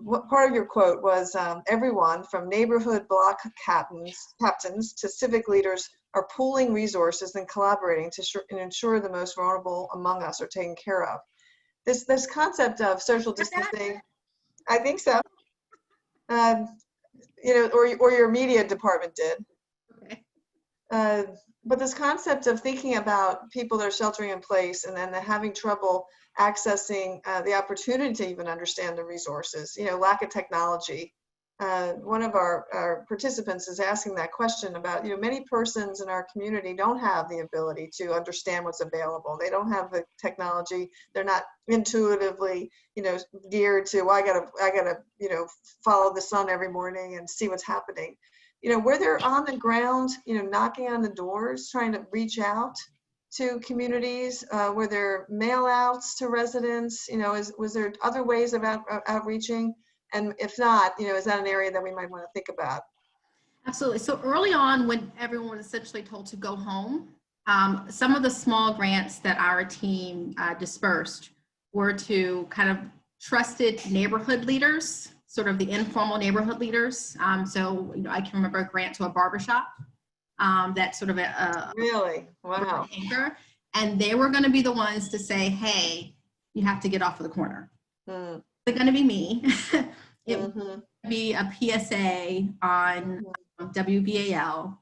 What part of your quote was, everyone from neighborhood block captains to civic leaders are pooling resources and collaborating to ensure the most vulnerable among us are taken care of. This concept of social distancing, I think so. Or your media department did. Okay. But this concept of thinking about people that are sheltering in place and then having trouble accessing the opportunity to even understand the resources, lack of technology. One of our participants is asking that question about, many persons in our community don't have the ability to understand what's available. They don't have the technology. They're not intuitively, geared to, I gotta, follow the sun every morning and see what's happening. Where they're on the ground, knocking on the doors, trying to reach out to communities, were there mail outs to residents? Was there other ways of outreaching? And if not, is that an area that we might want to think about? Absolutely. So early on, when everyone was essentially told to go home, some of the small grants that our team dispersed were to kind of trusted neighborhood leaders, sort of the informal neighborhood leaders. So I can remember a grant to a barbershop. That's sort of a really, wow. Anchor, and they were going to be the ones to say, hey, you have to get off of the corner. It's going to be me. It would be a PSA on WBAL.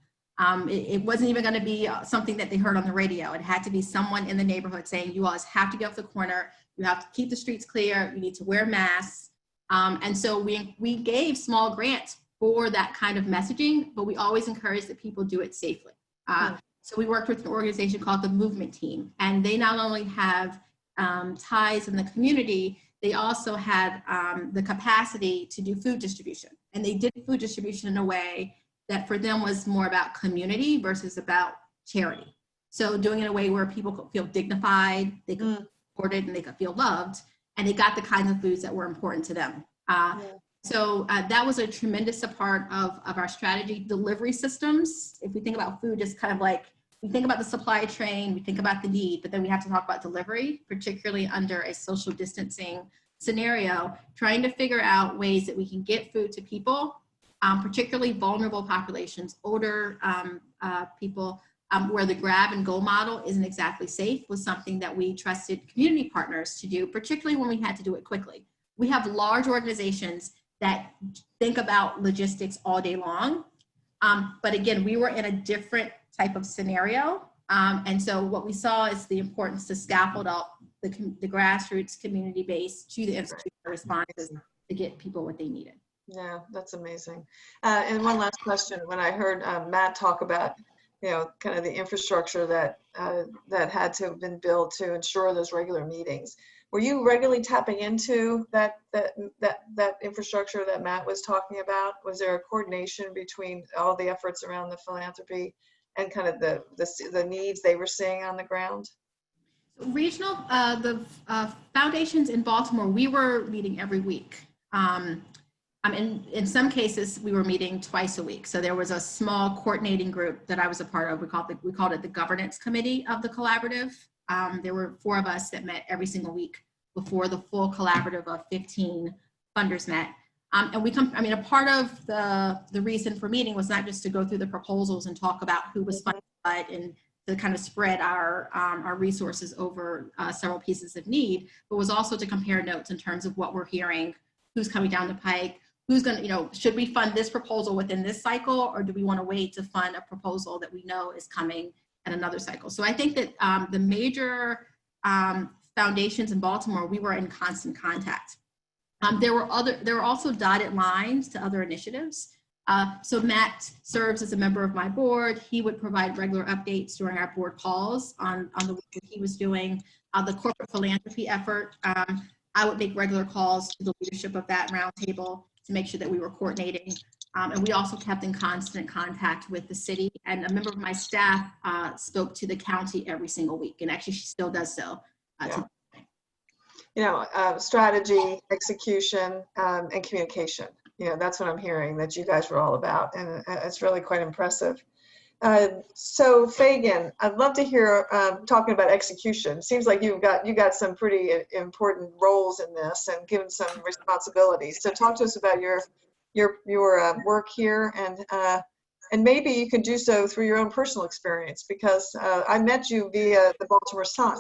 It wasn't even going to be something that they heard on the radio. It had to be someone in the neighborhood saying, you all have to get off the corner. You have to keep the streets clear. You need to wear masks. And so we gave small grants for that kind of messaging, but we always encourage that people do it safely. So we worked with an organization called the Movement Team, and they not only have ties in the community, they also had the capacity to do food distribution. And they did food distribution in a way that for them was more about community versus about charity. So doing it in a way where people could feel dignified, they could feel supported, and they could feel loved, and they got the kinds of foods that were important to them. So that was a tremendous part of our strategy. Delivery systems, if we think about food, just kind of like, we think about the supply chain, we think about the need, but then we have to talk about delivery, particularly under a social distancing scenario, trying to figure out ways that we can get food to people, particularly vulnerable populations, older people, where the grab and go model isn't exactly safe, was something that we trusted community partners to do, particularly when we had to do it quickly. We have large organizations that think about logistics all day long. But again, we were in a different type of scenario. And so what we saw is the importance to scaffold up the grassroots community base to the institutional responses to get people what they needed. Yeah, that's amazing. And one last question. When I heard Matt talk about, kind of the infrastructure that that had to have been built to ensure those regular meetings, were you regularly tapping into that infrastructure that Matt was talking about? Was there a coordination between all the efforts around the philanthropy and kind of the needs they were seeing on the ground? Regional, the foundations in Baltimore, we were meeting every week. In some cases, we were meeting twice a week. So there was a small coordinating group that I was a part of. We called it the governance committee of the collaborative. There were 4 of us that met every single week before the full collaborative of 15 funders met. And a part of the reason for meeting was not just to go through the proposals and talk about who was funded what, and to kind of spread our resources over several pieces of need, but was also to compare notes in terms of what we're hearing, who's coming down the pike, who's going to, should we fund this proposal within this cycle, or do we want to wait to fund a proposal that we know is coming at another cycle? So I think that the major foundations in Baltimore, we were in constant contact. There were also dotted lines to other initiatives. So Matt serves as a member of my board. He would provide regular updates during our board calls on the work that he was doing. The corporate philanthropy effort, I would make regular calls to the leadership of that roundtable to make sure that we were coordinating. And we also kept in constant contact with the city, and a member of my staff spoke to the county every single week, and actually she still does so. Strategy, execution, and communication. That's what I'm hearing that you guys were all about, and it's really quite impressive. So Fagan, I'd love to hear talking about execution. Seems like you got some pretty important roles in this and given some responsibilities. So talk to us about your work here, and maybe you can do so through your own personal experience, because I met you via the Baltimore Sun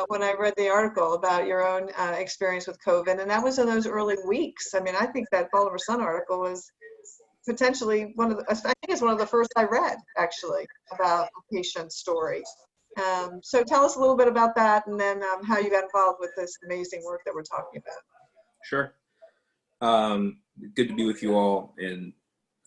when I read the article about your own experience with COVID, and that was in those early weeks. I mean, I think that Baltimore Sun article was potentially I think it's one of the first I read, actually, about a patient's story. So tell us a little bit about that, and then how you got involved with this amazing work that we're talking about. Sure. Good to be with you all, and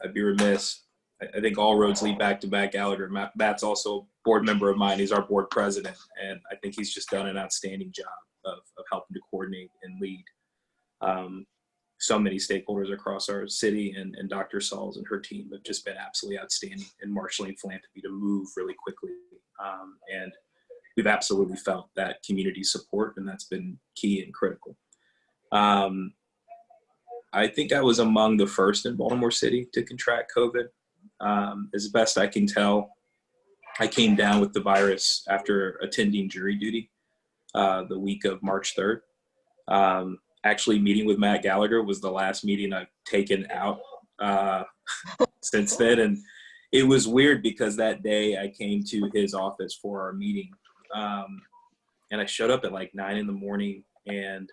I'd be remiss. I think all roads lead back to Matt Gallagher. Matt's also a board member of mine. He's our board president, and I think he's just done an outstanding job of helping to coordinate and lead so many stakeholders across our city, and Dr. Sauls and her team have just been absolutely outstanding in marshaling philanthropy to move really quickly. And we've absolutely felt that community support, and that's been key and critical. I think I was among the first in Baltimore City to contract COVID. As best I can tell, I came down with the virus after attending jury duty the week of March 3rd. Actually, meeting with Matt Gallagher was the last meeting I've taken out since then. And it was weird because that day I came to his office for our meeting. And I showed up at like 9 in the morning, and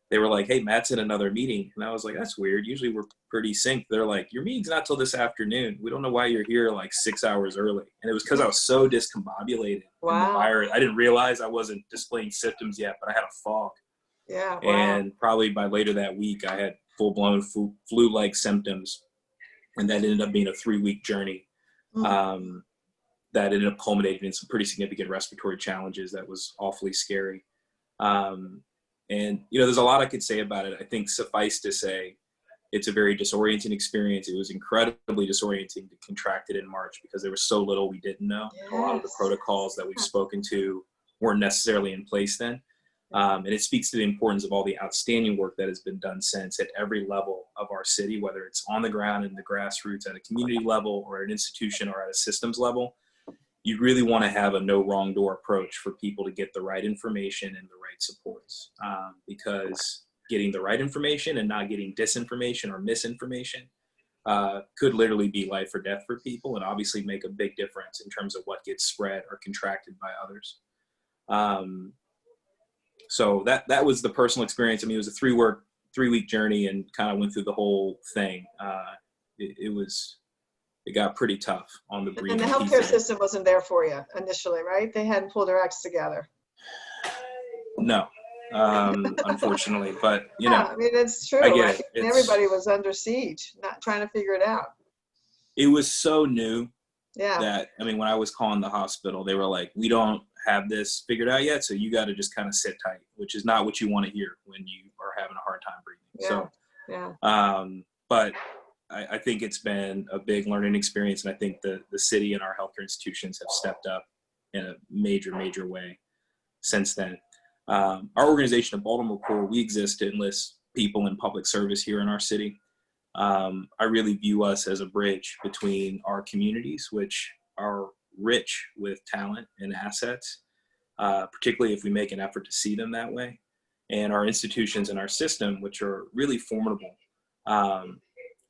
they were like, "Hey, Matt's in another meeting." And I was like, "That's weird. Usually we're pretty synced." They're like, "Your meeting's not till this afternoon. We don't know why you're here like 6 hours early." And it was because I was so discombobulated. Wow. In the virus. I didn't realize I wasn't displaying symptoms yet, but I had a fog. Yeah. Wow. And probably by later that week, I had full-blown flu-like symptoms. And that ended up being a 3-week journey that ended up culminating in some pretty significant respiratory challenges that was awfully scary. And, you know, there's a lot I could say about it. I think suffice to say, it's a very disorienting experience. It was incredibly disorienting to contract it in March because there was so little we didn't know. Yes. A lot of the protocols that we've spoken to weren't necessarily in place then. And it speaks to the importance of all the outstanding work that has been done since at every level of our city, whether it's on the ground in the grassroots at a community level or at an institution or at a systems level. You really want to have a no wrong door approach for people to get the right information and the right supports, because getting the right information and not getting disinformation or misinformation could literally be life or death for people, and obviously make a big difference in terms of what gets spread or contracted by others. So that was the personal experience. I mean, it was a 3-week journey and kind of went through the whole thing. It got pretty tough on the breathing. And the healthcare system wasn't there for you initially, right? They hadn't pulled their acts together. No, unfortunately, but you know, I mean, it's true. I get it. Everybody was under siege, not trying to figure it out. It was so new Yeah. that, I mean, when I was calling the hospital, they were like, we don't have this figured out yet, so you got to just kind of sit tight, which is not what you want to hear when you are having a hard time breathing. Yeah. So, Yeah. but I think it's been a big learning experience, and I think the city and our healthcare institutions have stepped up in a major, major way since then. Our organization, the Baltimore Core, we exist to enlist people in public service here in our city. I really view us as a bridge between our communities, which are rich with talent and assets, particularly if we make an effort to see them that way, and our institutions and our system, which are really formidable.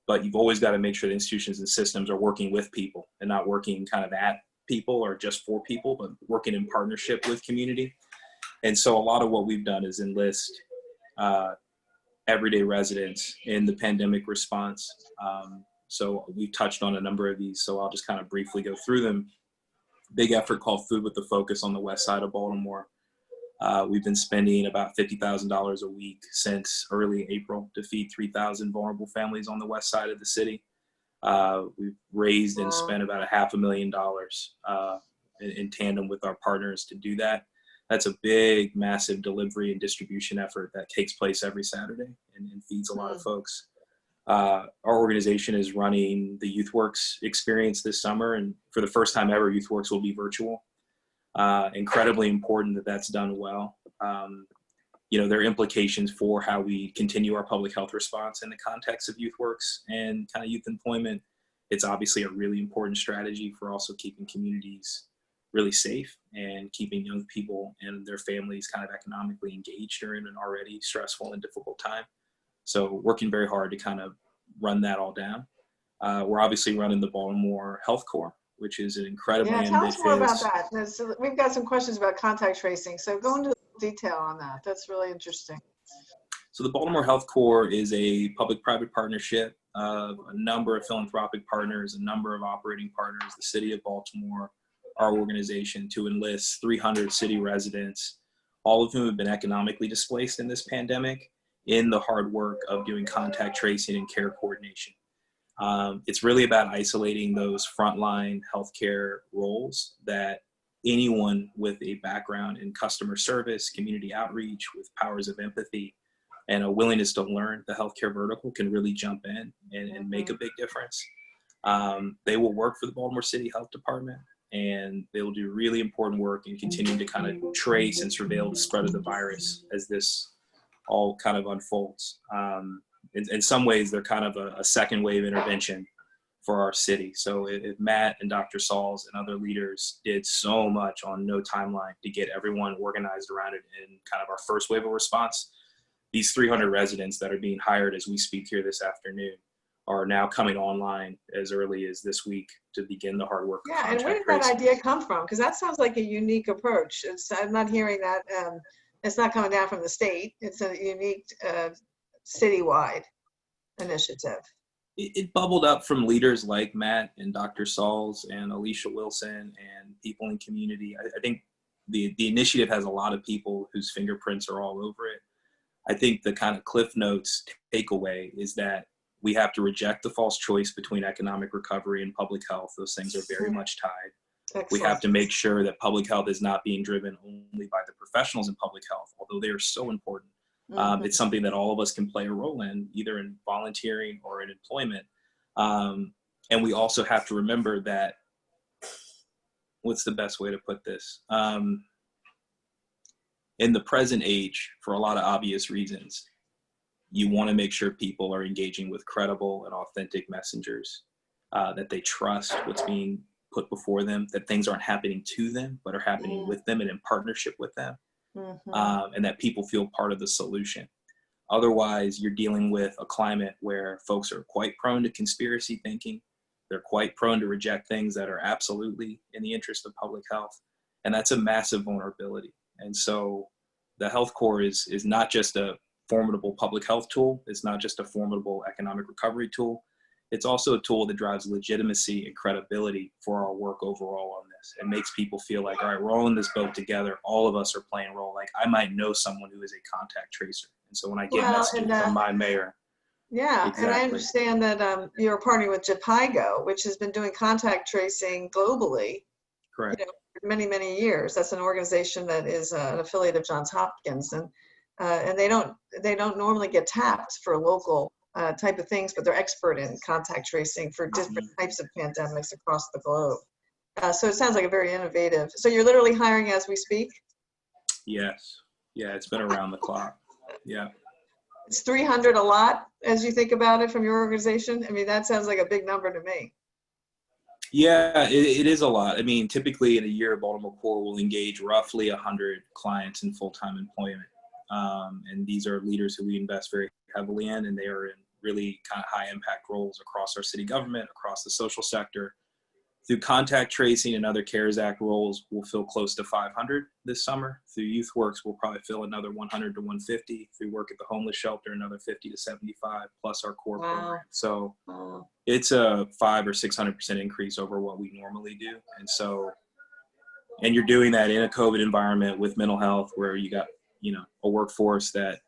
But you've always got to make sure the institutions and systems are working with people and not working kind of at people or just for people, but working in partnership with community. And so a lot of what we've done is enlist everyday residents in the pandemic response. So we've touched on a number of these, so I'll just kind of briefly go through them. Big effort called Food with the Focus on the west side of Baltimore. We've been spending about $50,000 a week since early April to feed 3,000 vulnerable families on the west side of the city. We've raised and spent about $500,000 in tandem with our partners to do that. That's a big, massive delivery and distribution effort that takes place every Saturday and feeds a lot of folks. Our organization is running the YouthWorks experience this summer, and for the first time ever, YouthWorks will be virtual. Incredibly important that that's done well. You know, there are implications for how we continue our public health response in the context of YouthWorks and kind of youth employment. It's obviously a really important strategy for also keeping communities really safe and keeping young people and their families kind of economically engaged during an already stressful and difficult time. So working very hard to kind of run that all down. We're obviously running the Baltimore Health Corps, which is an incredibly Tell us more about ambitious. that. We've got some questions about contact tracing, so go into detail on that. That's really interesting. So the Baltimore Health Corps is a public-private partnership of a number of philanthropic partners, a number of operating partners, the city of Baltimore, our organization, to enlist 300 city residents, all of whom have been economically displaced in this pandemic, in the hard work of doing contact tracing and care coordination. It's really about isolating those frontline healthcare roles that anyone with a background in customer service, community outreach, with powers of empathy, and a willingness to learn the healthcare vertical can really jump in and make a big difference. They will work for the Baltimore City Health Department, and they will do really important work in continuing to kind of trace and surveil the spread of the virus as this all kind of unfolds. In some ways, they're kind of a second wave intervention for our city. So if Matt and Dr. Sauls and other leaders did so much on no timeline to get everyone organized around it in kind of our first wave of response, these 300 residents that are being hired as we speak here this afternoon are now coming online as early as this week to begin the hard work. Yeah, and where did that idea come from? Because that sounds like a unique approach. I'm not hearing that. It's not coming down from the state. It's a unique citywide initiative. It bubbled up from leaders like Matt and Dr. Sauls and Alicia Wilson and people in community. I think the initiative has a lot of people whose fingerprints are all over it. I think the kind of Cliff Notes takeaway is that we have to reject the false choice between economic recovery and public health. Those things are very much tied. Excellent. We have to make sure that public health is not being driven only by the professionals in public health, although although they are so important. Mhm. It's something that all of us can play a role in, either in volunteering or in employment. And we also have to remember that, what's the best way to put this? In the present age, for a lot of obvious reasons, you want to make sure people are engaging with credible and authentic messengers, that they trust what's being put before them, that things aren't happening to them, but are happening with them and in partnership with them, Mhm. and that people feel part of the solution. Otherwise, you're dealing with a climate where folks are quite prone to conspiracy thinking. They're quite prone to reject things that are absolutely in the interest of public health. And that's a massive vulnerability. And so the health corps is not just a formidable public health tool. It's not just a formidable economic recovery tool. It's also a tool that drives legitimacy and credibility for our work overall on this. It makes people feel like, all right, we're all in this boat together. All of us are playing a role. Like, I might know someone who is a contact tracer. And so when I get Well, messages from my mayor, yeah, and I exactly, understand that you're partnering with JPIGO, which has been doing contact tracing globally, correct. for many, many years. That's an organization that is an affiliate of Johns Hopkins, and they don't normally get tapped for local type of things, but they're expert in contact tracing for different types of pandemics across the globe. So it sounds like a very innovative. So you're literally hiring as we speak? Yes. Yeah, it's been around the clock. Yeah. It's 300 a lot as you think about it from your organization? I mean, that sounds like a big number to me. Yeah, it is a lot. I mean, typically in a year, Baltimore Core will engage roughly 100 clients in full-time employment. And these are leaders who we invest very heavily in, and they are in really kind of high impact roles across our city government, across the social sector. Through contact tracing and other CARES Act roles, we'll fill close to 500 this summer. Through YouthWorks, we'll probably fill another 100 to 150. Through work at the homeless shelter, another 50 to 75, plus our core program. So it's a 500 or 600% increase over what we normally do. And so, and you're doing that in a COVID environment with mental health, where you got, a workforce that,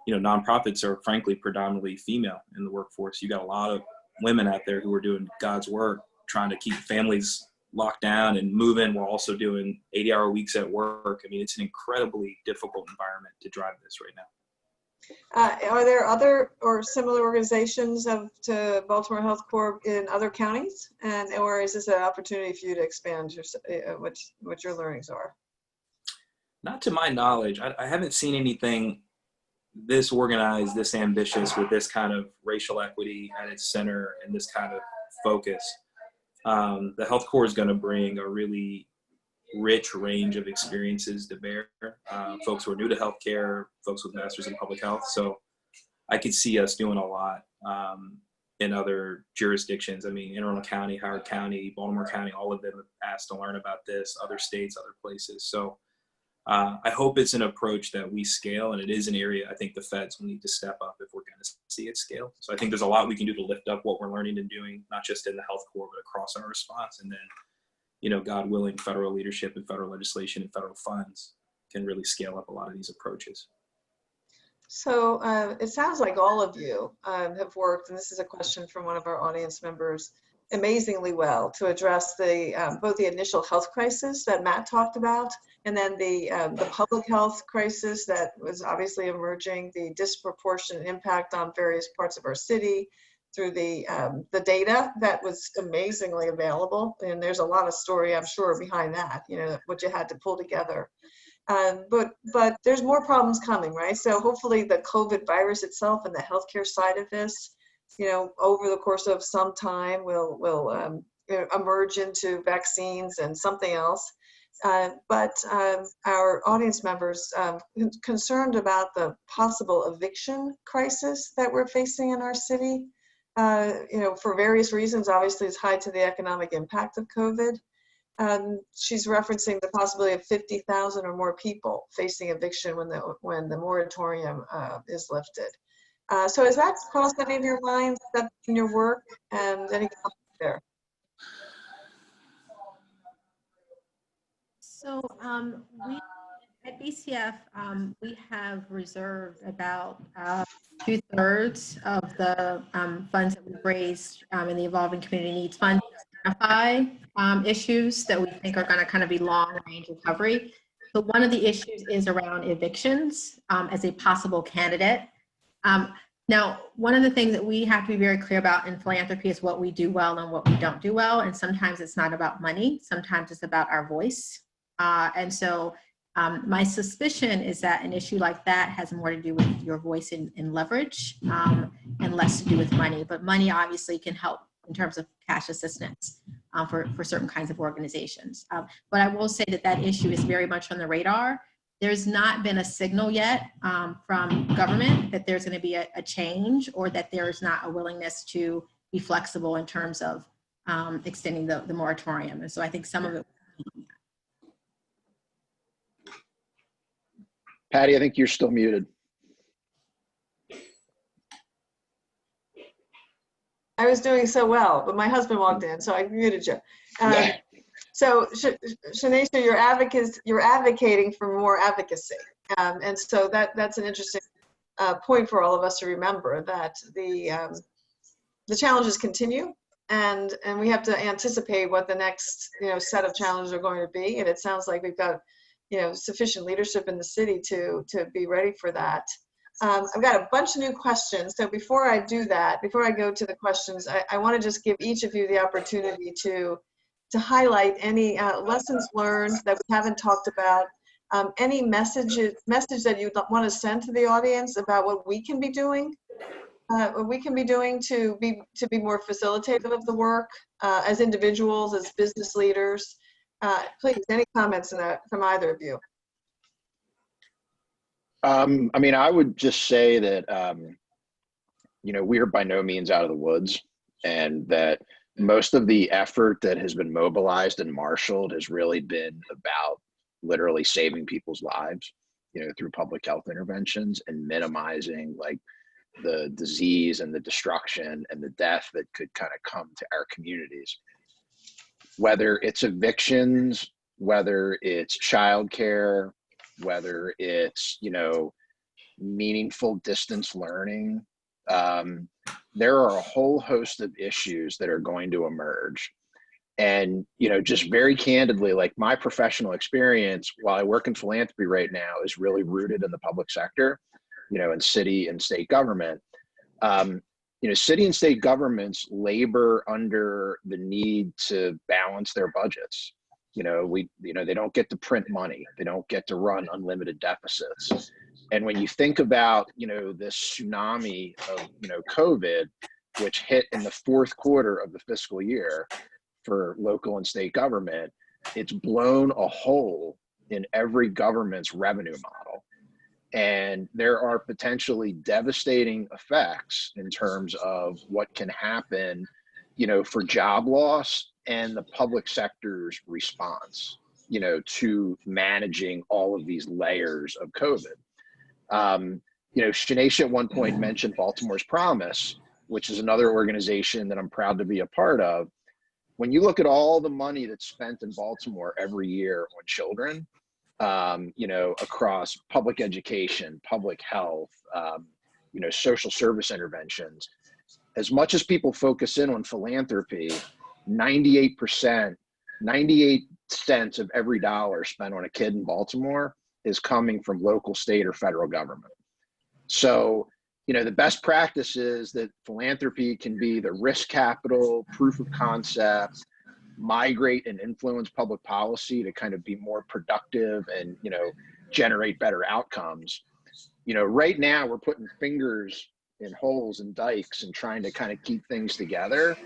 nonprofits are frankly predominantly female in the workforce. You got a lot of women out there who are doing God's work, trying to keep families locked down and moving while also doing 80-hour weeks at work. I mean, it's an incredibly difficult environment to drive this right now. Are there other or similar organizations to Baltimore Health Corps in other counties? Or is this an opportunity for you to expand what your learnings are? Not to my knowledge. I haven't seen anything this organized, this ambitious, with this kind of racial equity at its center and this kind of focus. The health corps is going to bring a really rich range of experiences to bear. Folks who are new to healthcare, folks with masters in public health. So I could see us doing a lot in other jurisdictions. I mean, Anne Arundel County, Howard County, Baltimore County, all of them have asked to learn about this, other states, other places. So I hope it's an approach that we scale, and it is an area I think the feds will need to step up if we're going to see it scale. So I think there's a lot we can do to lift up what we're learning and doing, not just in the health corps, but across our response. And then, God willing, federal leadership and federal legislation and federal funds can really scale up a lot of these approaches. So it sounds like all of you have worked, and this is a question from one of our audience members, amazingly well to address both the initial health crisis that Matt talked about, and then the public health crisis that was obviously emerging, the disproportionate impact on various parts of our city through the data that was amazingly available. And there's a lot of story, I'm sure, behind that, what you had to pull together. But there's more problems coming, right? So hopefully the COVID virus itself and the healthcare side of this, over the course of some time will emerge into vaccines and something else. But our audience members concerned about the possible eviction crisis that we're facing in our city, for various reasons. Obviously, it's tied to the economic impact of COVID. She's referencing the possibility of 50,000 or more people facing eviction when the moratorium is lifted. So has that crossed any of your minds in your work, and any comments there? So we at BCF, we have reserved about 2/3 of the funds that we've raised in the Evolving Community Needs Fund to identify issues that we think are going to kind of be long-range recovery. So one of the issues is around evictions as a possible candidate. Now, one of the things that we have to be very clear about in philanthropy is what we do well and what we don't do well. And sometimes it's not about money. Sometimes it's about our voice. And so my suspicion is that an issue like that has more to do with your voice and leverage and less to do with money. But money obviously can help in terms of cash assistance for certain kinds of organizations. But I will say that that issue is very much on the radar. There's not been a signal yet from government that there's going to be a change or that there's not a willingness to be flexible in terms of extending the moratorium. And so I think some of it. Patty, I think you're still muted. I was doing so well, but my husband walked in, so I muted you. So, Shanaysha, you're advocating for more advocacy, and so that's an interesting point for all of us to remember, that the challenges continue, and we have to anticipate what the next set of challenges are going to be. And it sounds like we've got sufficient leadership in the city to be ready for that. I've got a bunch of new questions. So before I do that, before I go to the questions, I want to just give each of you the opportunity to highlight any lessons learned that we haven't talked about, any message that you want to send to the audience about what we can be doing, to be more facilitative of the work as individuals, as business leaders. Please, any comments on that from either of you? I mean, I would just say that, we're by no means out of the woods, and that most of the effort that has been mobilized and marshaled has really been about literally saving people's lives, through public health interventions and minimizing like the disease and the destruction and the death that could kind of come to our communities. Whether it's evictions, whether it's childcare, whether it's, meaningful distance learning, there are a whole host of issues that are going to emerge. And, just very candidly, like my professional experience while I work in philanthropy right now is really rooted in the public sector, in city and state government. City and state governments labor under the need to balance their budgets. They don't get to print money. They don't get to run unlimited deficits. And when you think about, this tsunami of, COVID, which hit in the fourth quarter of the fiscal year for local and state government, it's blown a hole in every government's revenue model. And there are potentially devastating effects in terms of what can happen, for job loss and the public sector's response, to managing all of these layers of COVID. Shanaysha at one point mentioned Baltimore's Promise, which is another organization that I'm proud to be a part of. When you look at all the money that's spent in Baltimore every year on children, across public education, public health, social service interventions, as much as people focus in on philanthropy, 98%, 98 cents of every dollar spent on a kid in Baltimore is coming from local, state, or federal government. So, the best practice is that philanthropy can be the risk capital, proof of concept, migrate and influence public policy to kind of be more productive and, generate better outcomes. Right now we're putting fingers in holes and dikes and trying to kind of keep things together.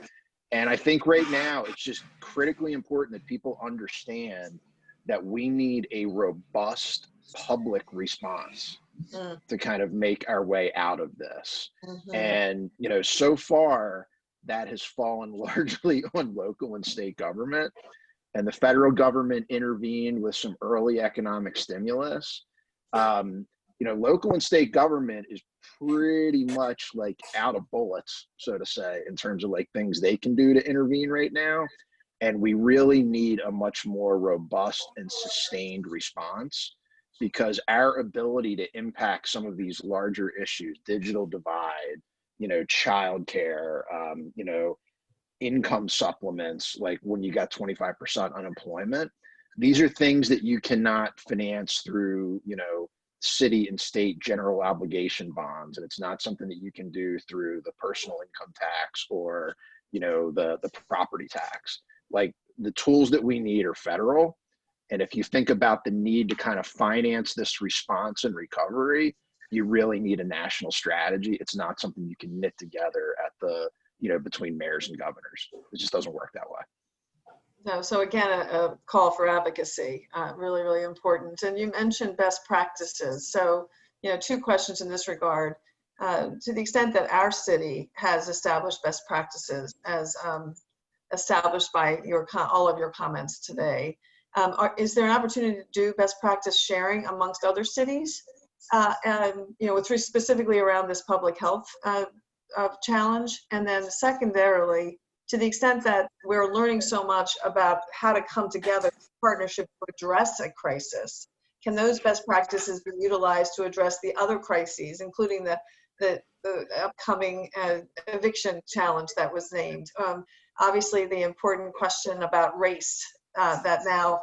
And I think right now it's just critically important that people understand that we need a robust public response to kind of make our way out of this. And, so far that has fallen largely on local and state government, and the federal government intervened with some early economic stimulus. Local and state government is pretty much like out of bullets, so to say, in terms of like things they can do to intervene right now. And we really need a much more robust and sustained response, because our ability to impact some of these larger issues, digital divide, childcare, income supplements, like when you got 25% unemployment, these are things that you cannot finance through, city and state general obligation bonds. And it's not something that you can do through the personal income tax or, the property tax. Like, the tools that we need are federal. And if you think about the need to kind of finance this response and recovery, you really need a national strategy. It's not something you can knit together at the, between mayors and governors. It just doesn't work that way. No, so again, a call for advocacy, really, really important. And you mentioned best practices. So, two questions in this regard. To the extent that our city has established best practices as established by all of your comments today, is there an opportunity to do best practice sharing amongst other cities? Specifically around this public health challenge? And then secondarily, to the extent that we're learning so much about how to come together in partnership to address a crisis, can those best practices be utilized to address the other crises, including the upcoming eviction challenge that was named? Obviously, the important question about race that now,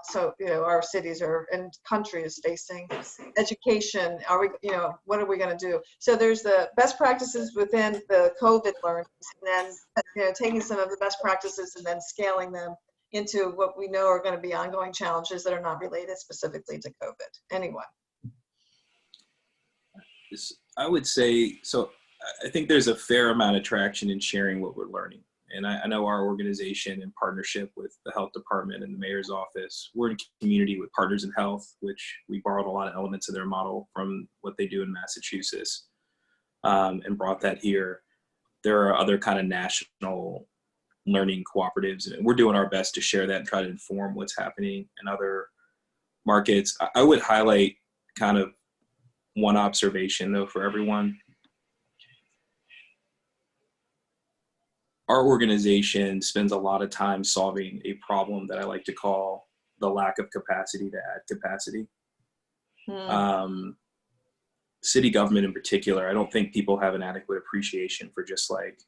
our cities and country is facing. Education, what are we going to do? So there's the best practices within the COVID learnings, and then, taking some of the best practices and then scaling them into what we know are going to be ongoing challenges that are not related specifically to COVID. Anyone? I would say, so I think there's a fair amount of traction in sharing what we're learning. And I know our organization, in partnership with the health department and the mayor's office, we're in community with Partners in Health, which we borrowed a lot of elements of their model from what they do in Massachusetts, and brought that here. There are other kind of national learning cooperatives, and we're doing our best to share that and try to inform what's happening in other markets. I would highlight kind of one observation, though, for everyone. Our organization spends a lot of time solving a problem that I like to call the lack of capacity to add capacity. City government in particular, I don't think people have an adequate appreciation for just like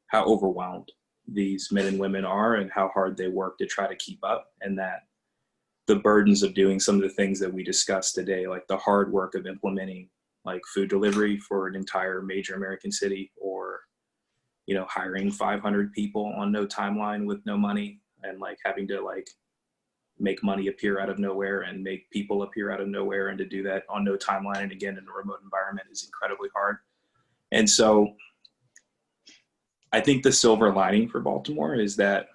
how overwhelmed these men and women are and how hard they work to try to keep up, and that the burdens of doing some of the things that we discussed today, like the hard work of implementing like food delivery for an entire major American city, or hiring 500 people on no timeline with no money, and like having to like make money appear out of nowhere and make people appear out of nowhere, and to do that on no timeline and again in a remote environment is incredibly hard. And so I think the silver lining for Baltimore is that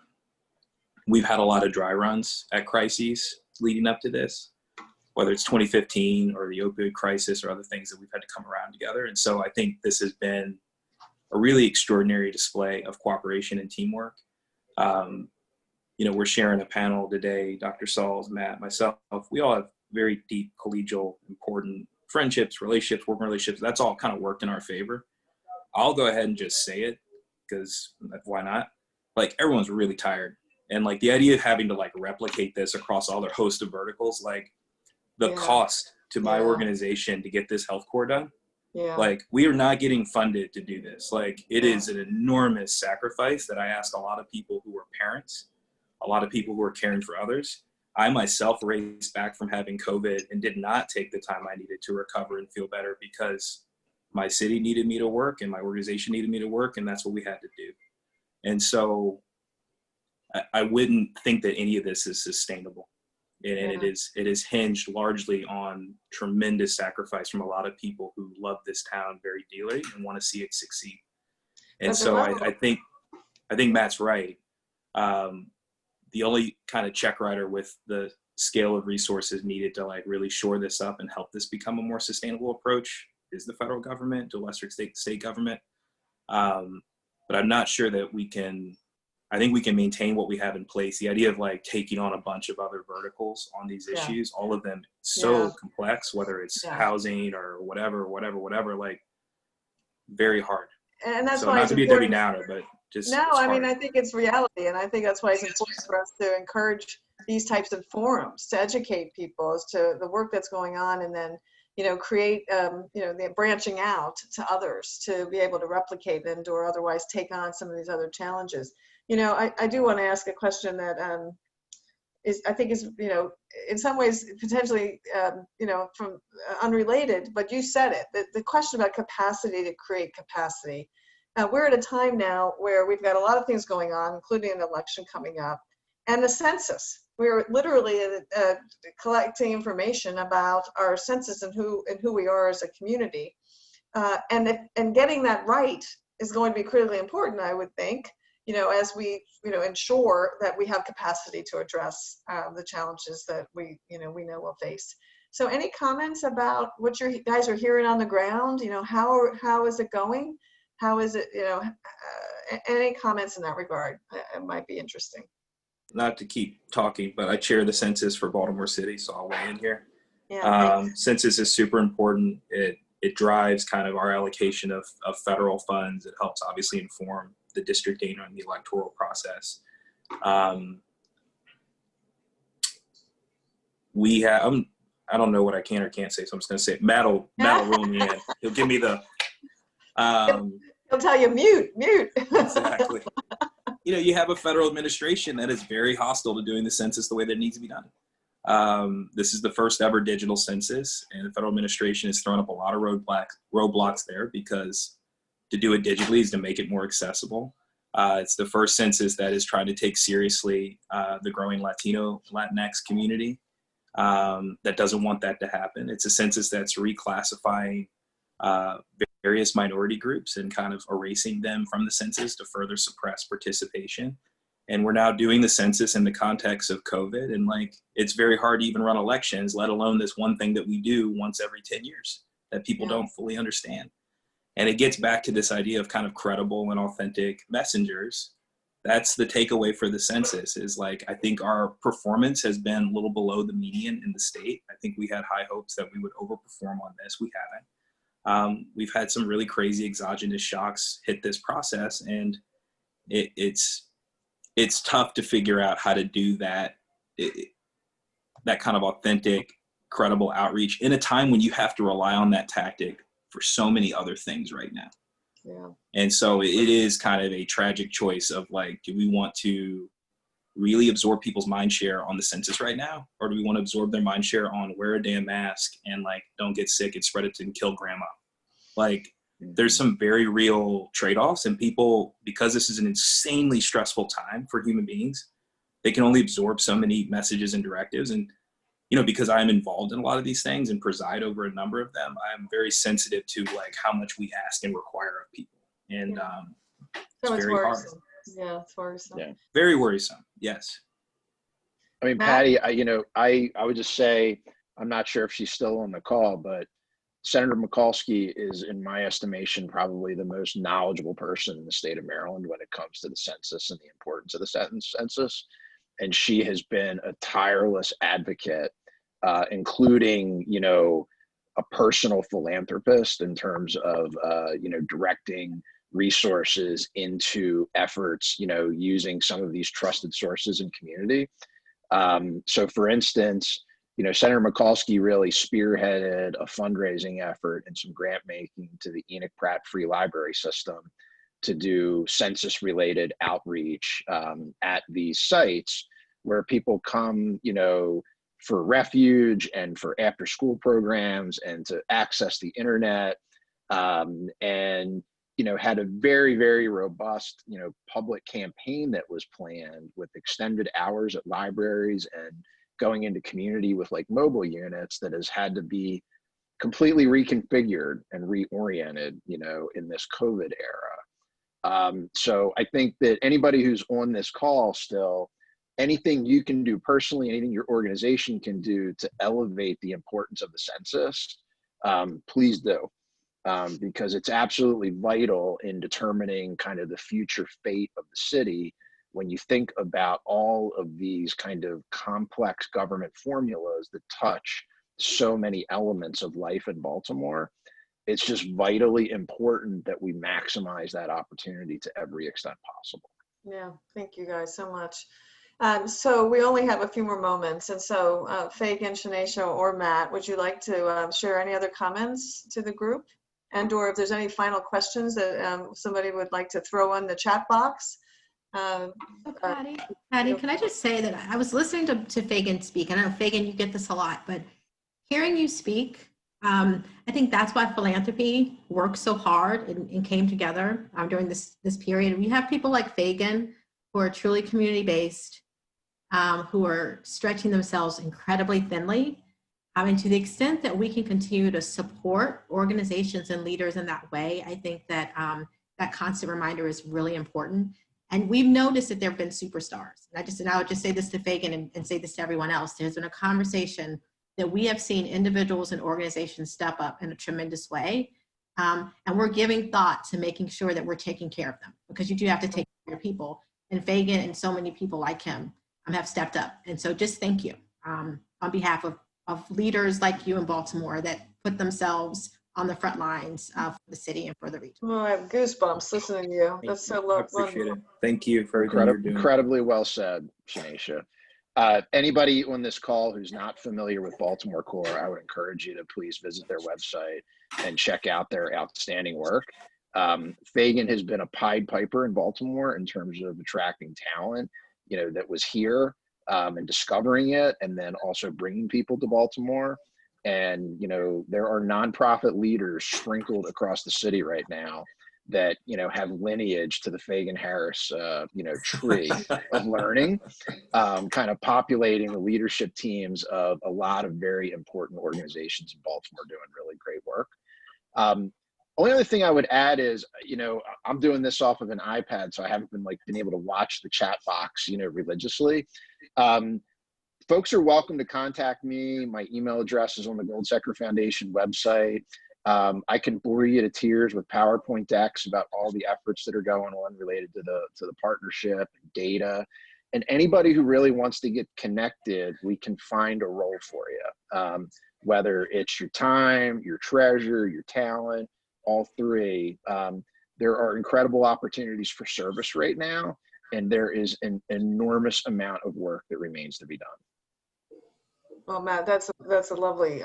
we've had a lot of dry runs at crises leading up to this, whether it's 2015 or the opioid crisis or other things that we've had to come around together. And so I think this has been a really extraordinary display of cooperation and teamwork. We're sharing a panel today, Dr. Sauls, Matt, myself, we all have very deep collegial, important friendships, relationships, working relationships. That's all kind of worked in our favor. I'll go ahead and just say it, because why not? Like, everyone's really tired. And like the idea of having to like replicate this across all their host of verticals, like the cost to my organization to get this health core done, like we are not getting funded to do this. Like it is an enormous sacrifice that I ask a lot of people who are parents, a lot of people who are caring for others. I myself raced back from having COVID and did not take the time I needed to recover and feel better, because my city needed me to work and my organization needed me to work, and that's what we had to do. And so I wouldn't think that any of this is sustainable. And it is hinged largely on tremendous sacrifice from a lot of people who love this town very dearly and want to see it succeed. And so I think Matt's right. The only kind of check writer with the scale of resources needed to like really shore this up and help this become a more sustainable approach is the federal government, to a lesser extent, state government. But I'm not sure that I think we can maintain what we have in place. The idea of like taking on a bunch of other verticals on these issues, all of them so complex, whether it's housing or whatever, like very hard. And that's so why not it's to be a Debbie Downer, but just no. I mean, I think it's reality, and I think that's why it's important for us to encourage these types of forums to educate people as to the work that's going on, and then create the branching out to others to be able to replicate and or otherwise take on some of these other challenges. I do want to ask a question that I think is, you know, in some ways potentially, you know, from unrelated, but you said it, the question about capacity to create capacity. We're at a time now where we've got a lot of things going on, including an election coming up and the census. We're literally collecting information about our census and who we are as a community. And getting that right is going to be critically important, I would think, you know, as we, you know, ensure that we have capacity to address the challenges that we know we'll face. So any comments about what you guys are hearing on the ground? You know, how is it going? How is it, you know, any comments in that regard? It might be interesting. Not to keep talking, but I chair the census for Baltimore City, so I'll weigh in here. Yeah, Census is super important. It drives kind of our allocation of federal funds. It helps obviously inform the districting and the electoral process. We have, I don't know what I can or can't say, so I'm just going to say it. Matt will reel me in. He'll give me the... he'll tell you mute. Exactly. You know, you have a federal administration that is very hostile to doing the census the way that it needs to be done. This is the first ever digital census, and the federal administration has thrown up a lot of roadblocks there, because to do it digitally is to make it more accessible. It's the first census that is trying to take seriously the growing Latinx community that doesn't want that to happen. It's a census that's reclassifying various minority groups and kind of erasing them from the census to further suppress participation. And we're now doing the census in the context of COVID. And like, it's very hard to even run elections, let alone this one thing that we do once every 10 years that people don't fully understand. And it gets back to this idea of kind of credible and authentic messengers. That's the takeaway for the census, is like, I think our performance has been a little below the median in the state. I think we had high hopes that we would overperform on this. We haven't. We've had some really crazy exogenous shocks hit this process, and it's tough to figure out how to do that, that kind of authentic, credible outreach in a time when you have to rely on that tactic for so many other things right now. Yeah. And so it is kind of a tragic choice of like, do we want to really absorb people's mind share on the census right now? Or do we want to absorb their mind share on wear a damn mask and like, don't get sick and spread it and kill grandma? Like, there's some very real trade-offs, and people, because this is an insanely stressful time for human beings, they can only absorb so many messages and directives. And, you know, because I'm involved in a lot of these things and preside over a number of them, I'm very sensitive to like how much we ask and require of people. And So it's very hard. Yeah, it's worrisome. Yeah. Very worrisome. Yes. I mean, Matt? Patty, I would just say, I'm not sure if she's still on the call, but Senator Mikulski is, in my estimation, probably the most knowledgeable person in the state of Maryland when it comes to the census and the importance of the census. And she has been a tireless advocate, including, you know, a personal philanthropist in terms of, you know, directing resources into efforts, you know, using some of these trusted sources in community. So for instance, you know, Senator Mikulski really spearheaded a fundraising effort and some grant making to the Enoch Pratt Free Library System to do census related outreach at these sites where people come, you know, for refuge and for after school programs and to access the internet, and, you know, had a very, very robust, you know, public campaign that was planned with extended hours at libraries and going into community with like mobile units that has had to be completely reconfigured and reoriented, you know, in this COVID era. So I think that anybody who's on this call still, anything you can do personally, anything your organization can do to elevate the importance of the census, please do, because it's absolutely vital in determining kind of the future fate of the city. When you think about all of these kind of complex government formulas that touch so many elements of life in Baltimore, it's just vitally important that we maximize that opportunity to every extent possible. Yeah, thank you guys so much. So we only have a few more moments. And so Fagan, Shanaysha, or Matt, would you like to share any other comments to the group? And or if there's any final questions that somebody would like to throw in the chat box, Um, So Patty, can I just say that I was listening to Fagan speak. I know, Fagan, you get this a lot, but hearing you speak, I think that's why philanthropy worked so hard and came together during this period. We have people like Fagan who are truly community-based, who are stretching themselves incredibly thinly. And to the extent that we can continue to support organizations and leaders in that way, I think that that constant reminder is really important. And we've noticed that there have been superstars. And I would just say this to Fagan and say this to everyone else. There's been a conversation that we have seen individuals and organizations step up in a tremendous way. And we're giving thought to making sure that we're taking care of them, because you do have to take care of people. And Fagan and so many people like him have stepped up. And so just thank you on behalf of leaders like you in Baltimore that put themselves on the front lines for the city and for the region. well, I have goosebumps listening to you. That's so I appreciate it. Thank you for everything you're doing. Incredibly well said, Shanaysha. Anybody on this call who's not familiar with Baltimore Core, I would encourage you to please visit their website and check out their outstanding work. Fagan has been a Pied Piper in Baltimore in terms of attracting talent, that was here and discovering it, and then also bringing people to Baltimore. And, there are nonprofit leaders sprinkled across the city right now that, have lineage to the Fagan Harris, tree of learning, kind of populating the leadership teams of a lot of very important organizations in Baltimore doing really great work. Only other thing I would add is, I'm doing this off of an iPad, so I haven't been able to watch the chat box, religiously. Folks are welcome to contact me. My email address is on the Goldseker Foundation website. I can bore you to tears with PowerPoint decks about all the efforts that are going on related to the partnership, data, and anybody who really wants to get connected, we can find a role for you. Whether it's your time, your treasure, your talent, all three. There are incredible opportunities for service right now, and there is an enormous amount of work that remains to be done. Well, Matt, that's a lovely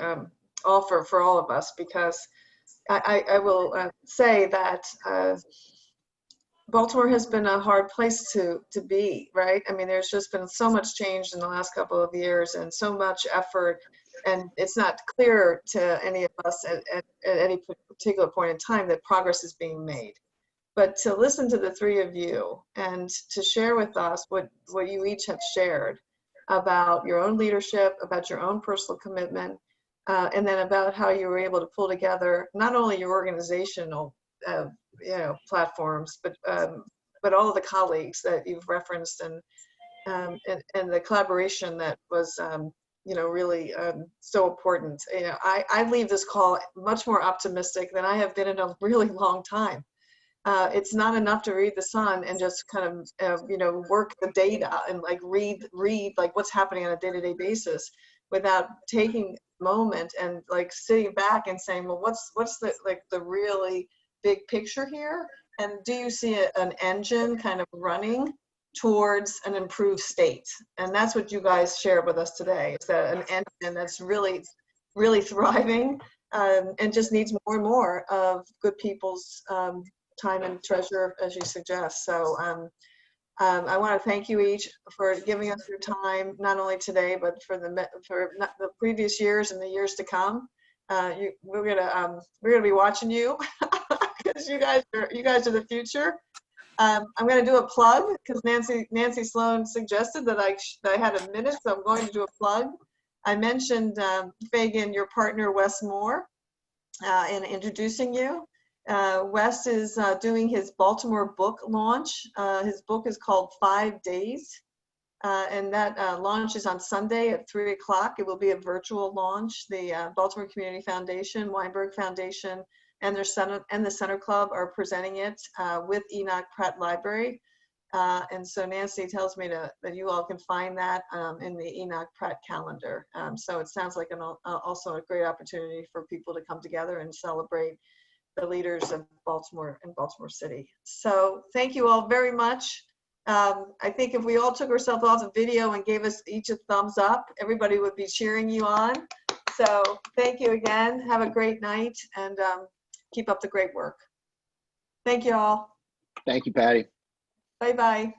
offer for all of us, because I will say that Baltimore has been a hard place to be, right? I mean, there's just been so much change in the last couple of years and so much effort, and it's not clear to any of us at any particular point in time that progress is being made. But to listen to the three of you and to share with us what you each have shared about your own leadership, about your own personal commitment, and then about how you were able to pull together not only your organizational platforms, but all of the colleagues that you've referenced, and the collaboration that was really so important. I leave this call much more optimistic than I have been in a really long time. It's not enough to read the Sun and just kind of work the data and read what's happening on a day-to-day basis without taking a moment and sitting back and saying, well, what's the really big picture here? And do you see an engine kind of running towards an improved state? And that's what you guys shared with us today, is that an engine that's really, really thriving and just needs more and more of good people's time and treasure, as you suggest. So I want to thank you each for giving us your time, not only today, but for the previous years and the years to come. We're gonna be watching you because you guys are the future. I'm going to do a plug because Nancy Sloan suggested that I had a minute, so I'm going to do a plug. I mentioned Fagan, your partner Wes Moore, in introducing you. Wes is doing his Baltimore book launch. His book is called 5 Days, and that launch is on Sunday at 3 o'clock. It will be a virtual launch. The Baltimore Community Foundation, Weinberg Foundation, and the Center Club are presenting it with Enoch Pratt Library. And so Nancy tells me that you all can find that in the Enoch Pratt calendar. So it sounds like also a great opportunity for people to come together and celebrate the leaders of Baltimore and Baltimore City. So thank you all very much. I think if we all took ourselves off the video and gave us each a thumbs up, everybody would be cheering you on. So thank you again. Have a great night, and keep up the great work. Thank you all. Thank you, Patty. Bye-bye.